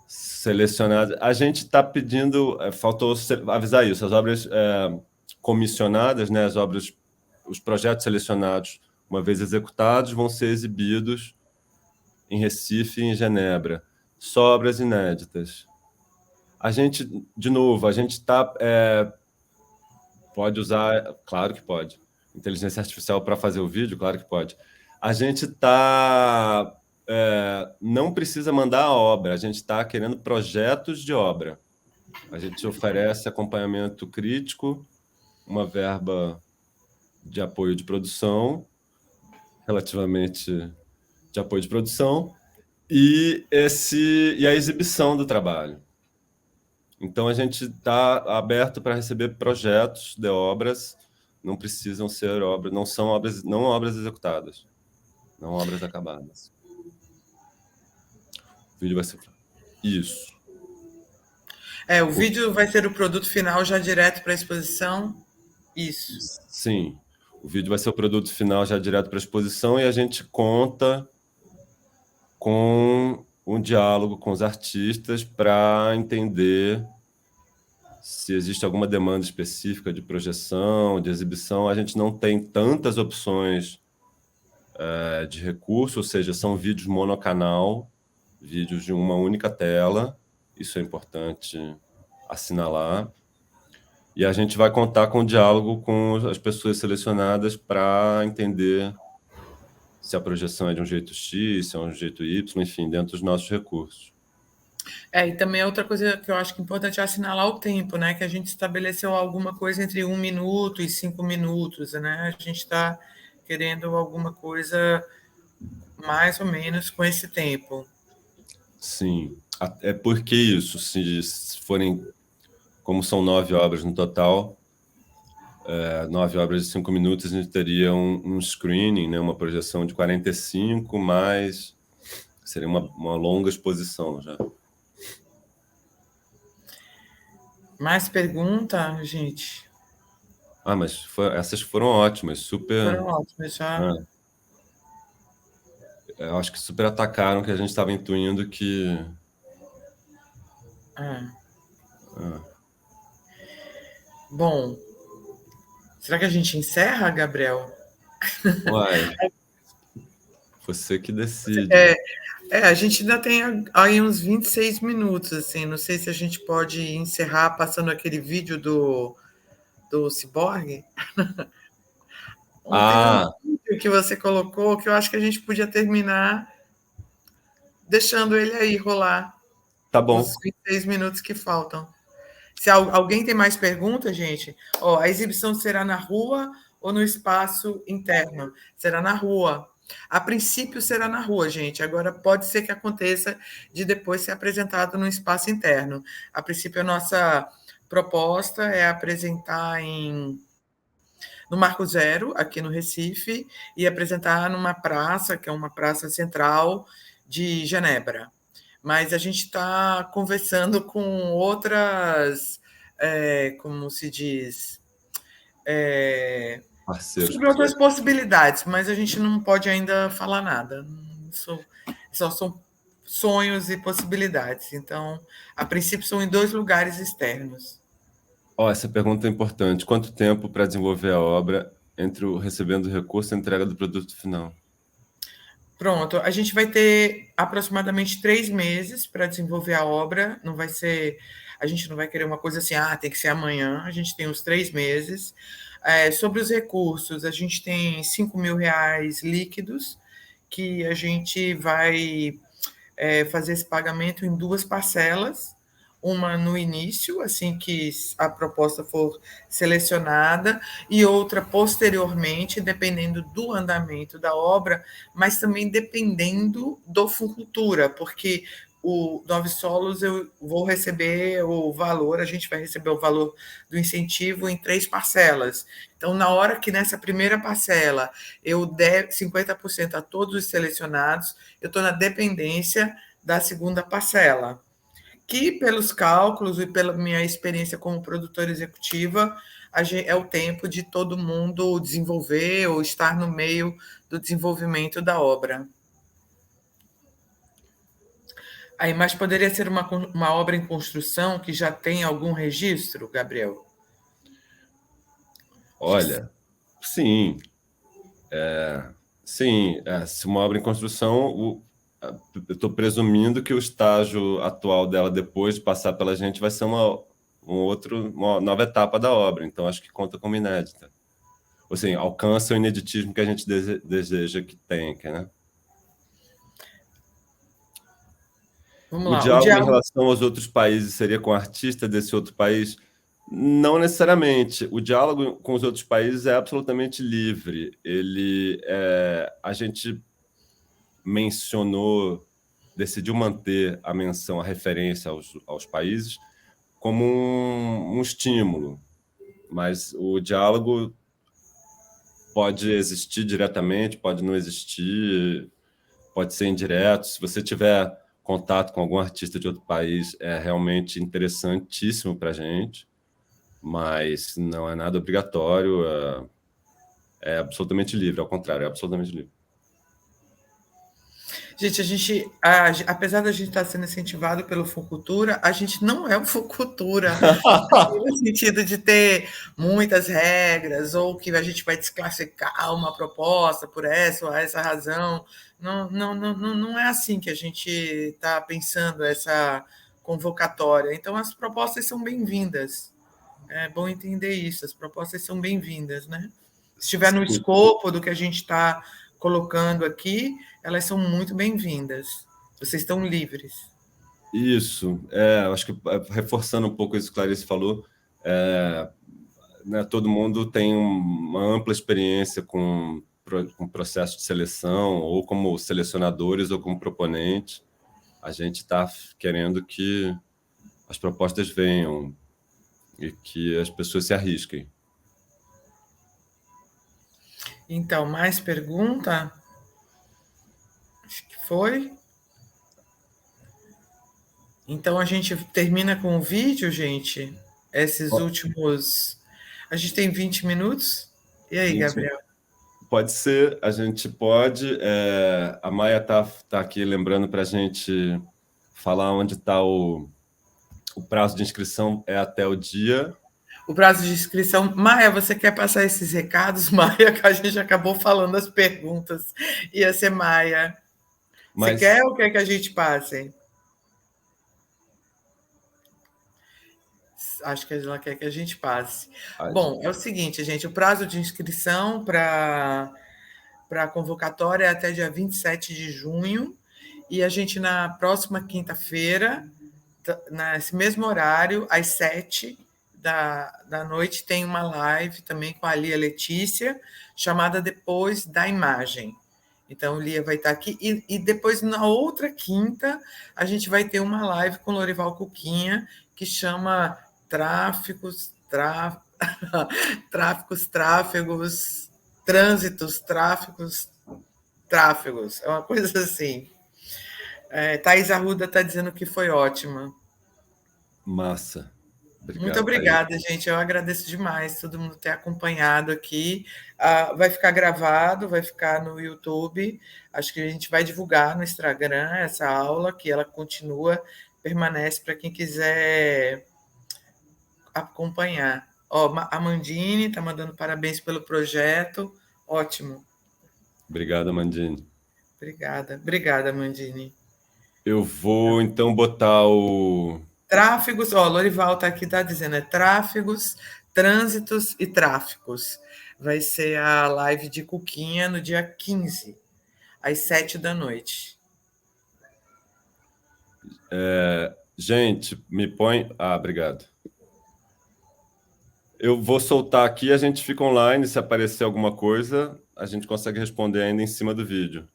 selecionadas. A gente está pedindo, faltou avisar isso, as obras comissionadas, né? As obras, os projetos selecionados, uma vez executados, vão ser exibidos em Recife e em Genebra. Só obras inéditas. A gente, de novo, a gente pode usar, claro que pode, inteligência artificial para fazer o vídeo, claro que pode. A gente não precisa mandar a obra, a gente está querendo projetos de obra. A gente oferece acompanhamento crítico, uma verba de apoio de produção, relativamente de apoio de produção, e a exibição do trabalho. Então, a gente está aberto para receber projetos de obras, não precisam ser obras, não obras executadas, não obras acabadas. O vídeo vai ser... Isso. O vídeo vai ser o produto final já direto para a exposição? Isso. Sim. O vídeo vai ser o produto final já direto para a exposição e a gente conta com um diálogo com os artistas para entender se existe alguma demanda específica de projeção, de exibição. A gente não tem tantas opções de recurso, ou seja, são vídeos monocanal, vídeos de uma única tela, isso é importante assinalar. E a gente vai contar com o diálogo com as pessoas selecionadas para entender se a projeção é de um jeito X, se é um jeito Y, enfim, dentro dos nossos recursos. E também outra coisa que eu acho que é importante é assinalar o tempo, né? Que a gente estabeleceu alguma coisa entre 1 minuto e 5 minutos, né? A gente está querendo alguma coisa mais ou menos com esse tempo. Sim. É porque isso, se forem, como são 9 obras no total, 9 obras de 5 minutos, a gente teria um screening, né, uma projeção de 45, mas seria uma longa exposição já. Mais pergunta, gente? Mas essas foram ótimas, super. Foram ótimas já. Eu acho que super atacaram que a gente estava intuindo que. Ah. Ah, Bom, será que a gente encerra, Gabriel? uai, você que decide. É, a gente ainda tem aí uns 26 minutos, assim, não sei se a gente pode encerrar passando aquele vídeo do Ciborgue. Teve um Ah, vídeo que você colocou que eu acho que a gente podia terminar deixando ele aí rolar tá os bom. 26 minutos que faltam. Se alguém tem mais perguntas, gente, ó, a exibição será na rua ou no espaço interno? Será na rua. A princípio será na rua, gente. Agora pode ser que aconteça de depois ser apresentado no espaço interno. A princípio, a nossa proposta é apresentar no Marco Zero, aqui no Recife, e apresentar numa praça, que é uma praça central de Genebra. Mas a gente está conversando com outras, como se diz, Parceiros sobre outras possíveis. possibilidades, mas a gente não pode ainda falar nada. Isso só são sonhos e possibilidades. Então, a princípio, são em 2 lugares externos. Ó, essa pergunta é importante. Quanto tempo para desenvolver a obra entre o recebendo o recurso e a entrega do produto final? Pronto, a gente vai ter aproximadamente 3 meses para desenvolver a obra. Não vai ser, a gente não vai querer uma coisa assim, tem que ser amanhã. A gente tem os 3 meses. Sobre os recursos, a gente tem R$ 5.000 líquidos que a gente vai fazer esse pagamento em 2 parcelas, uma no início, assim que a proposta for selecionada, e outra posteriormente, dependendo do andamento da obra, mas também dependendo do Funcultura, porque o Nove Solos eu vou receber o valor, a gente vai receber o valor do incentivo em 3 parcelas. Então, na hora que nessa primeira parcela eu der 50% a todos os selecionados, eu estou na dependência da segunda parcela, que pelos cálculos e pela minha experiência como produtora executiva, é o tempo de todo mundo desenvolver ou estar no meio do desenvolvimento da obra. Aí, mas poderia ser uma obra em construção que já tem algum registro, Gabriel? Olha, sim. Sim, se uma obra em construção, eu estou presumindo que o estágio atual dela, depois de passar pela gente, vai ser uma nova etapa da obra. Então, acho que conta como inédita. Ou assim, alcança o ineditismo que a gente deseja que tenha, né? Vamos O lá. O diálogo em diálogo. relação aos outros países seria com o artista desse outro país? Não necessariamente. O diálogo com os outros países é absolutamente livre. A gente mencionou, decidiu manter a menção, a referência aos países como um estímulo, mas o diálogo pode existir diretamente, pode não existir, pode ser indireto. Se você tiver contato com algum artista de outro país, é realmente interessantíssimo para a gente, mas não é nada obrigatório, é absolutamente livre, ao contrário, é absolutamente livre. Gente, apesar da gente estar sendo incentivado pelo Fucultura, a gente não é o Fucultura, assim, no sentido de ter muitas regras, ou que a gente vai desclassificar uma proposta por essa ou essa razão. Não, não, não, não é assim que a gente está pensando essa convocatória. Então, as propostas são bem-vindas. É bom entender isso, as propostas são bem-vindas, né? Se estiver no Sim. escopo do que a gente está colocando aqui, elas são muito bem-vindas. Vocês estão livres. Isso, acho que reforçando um pouco isso que Clarice falou, né, todo mundo tem uma ampla experiência com com processo de seleção, ou como selecionadores ou como proponentes. A gente está querendo que as propostas venham e que as pessoas se arrisquem. Então, mais pergunta? Acho que foi. Então, a gente termina com o vídeo, gente? Esses últimos... A gente tem 20 minutos? E aí, 20. Gabriel? Pode ser, a gente pode. A Maia tá aqui lembrando para a gente falar onde está o prazo de inscrição, é até o dia. O prazo de inscrição. Maia, você quer passar esses recados, Maia? Que a gente acabou falando as perguntas. Ia ser Maia. Você Mas quer ou quer que a gente passe? Acho que ela quer que a gente passe. Bom, é o seguinte, gente, o prazo de inscrição para a convocatória é até dia 27 de junho, e a gente, na próxima quinta-feira, nesse mesmo horário, às 7 da noite, tem uma live também com a Lia Letícia, chamada Depois da Imagem. Então, Lia vai estar aqui. E depois, na outra quinta, a gente vai ter uma live com Lorival Cuquinha, que chama Tráficos, Tráfegos, Trânsitos, Tráfegos. É uma coisa assim. Thaís Arruda está dizendo que foi ótima. massa. Obrigado, Muito obrigada, gente. Eu agradeço demais todo mundo ter acompanhado aqui. Vai ficar gravado, vai ficar no YouTube. Acho que a gente vai divulgar no Instagram essa aula, que ela continua, permanece para quem quiser acompanhar. Ó, a Mandine está mandando parabéns pelo projeto. Ótimo. Obrigado, Mandine. Obrigada, Mandine. Eu vou, então, botar o... Tráfegos, ó, Lorival está aqui, está dizendo, tráfegos, trânsitos e tráficos. Vai ser a live de Cuquinha no dia 15, às 7 da noite. Gente, me põe... obrigado. Eu vou soltar aqui, a gente fica online. Se aparecer alguma coisa, a gente consegue responder ainda em cima do vídeo.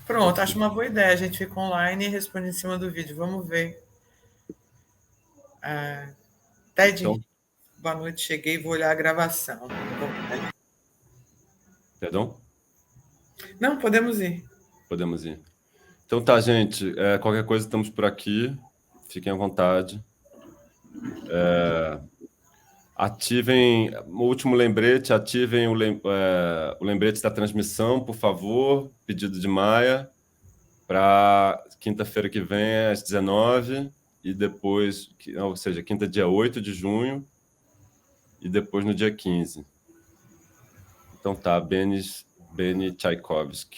Pronto, acho uma boa ideia. A gente fica online e responde em cima do vídeo. Vamos ver. Ted, então, boa noite. Cheguei, vou olhar a gravação. Perdão? Não, podemos ir. Podemos ir. Então tá, gente. Qualquer coisa, estamos por aqui. Fiquem à vontade. Ativem o último lembrete, ativem o lembrete da transmissão, por favor. Pedido de Maia para quinta-feira que vem, às 19h, e depois, ou seja, quinta, dia 8 de junho, e depois no dia 15. Então tá, Beni Tchaikovsky.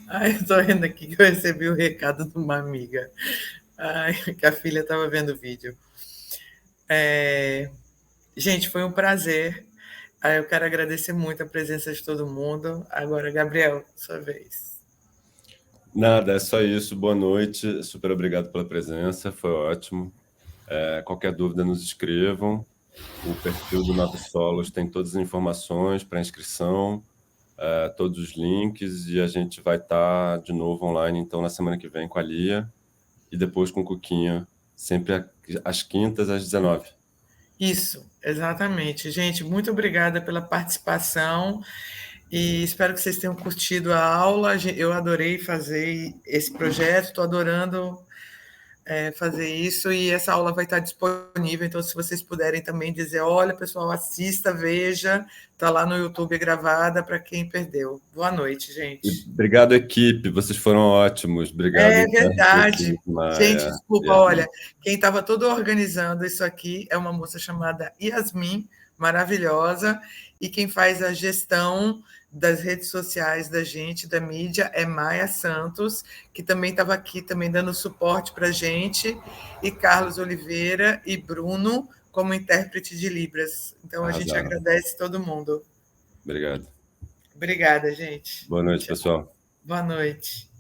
Ai, eu tô vendo aqui que eu recebi o recado de uma amiga. Ai, que a filha estava vendo o vídeo. Gente, foi um prazer. Eu quero agradecer muito a presença de todo mundo. Agora, Gabriel, sua vez. Nada, é só isso. Boa noite. Super obrigado pela presença. Foi ótimo. Qualquer dúvida, nos escrevam. O perfil do Novos Solos tem todas as informações para inscrição, todos os links, e a gente vai estar de novo online, então, na semana que vem com a Lia, e depois com o Cuquinha, sempre às quintas, às 19. Isso, exatamente. Gente, muito obrigada pela participação e espero que vocês tenham curtido a aula. Eu adorei fazer esse projeto, estou adorando fazer isso e essa aula vai estar disponível. Então, se vocês puderem também dizer, olha, pessoal, assista, veja, está lá no YouTube gravada para quem perdeu. Boa noite, E gente. obrigado, equipe. Vocês foram ótimos. Obrigado, É verdade. Gente, Maia. desculpa, olha, quem estava todo organizando isso aqui é uma moça chamada Yasmin, maravilhosa, e quem faz a gestão das redes sociais da gente, da mídia, é Maia Santos, que também estava aqui também dando suporte para a gente, e Carlos Oliveira e Bruno como intérprete de Libras. Então, a gente Arrasaram. agradece todo mundo. Obrigado. Obrigada, gente. Boa noite, Tchau. pessoal. Boa noite.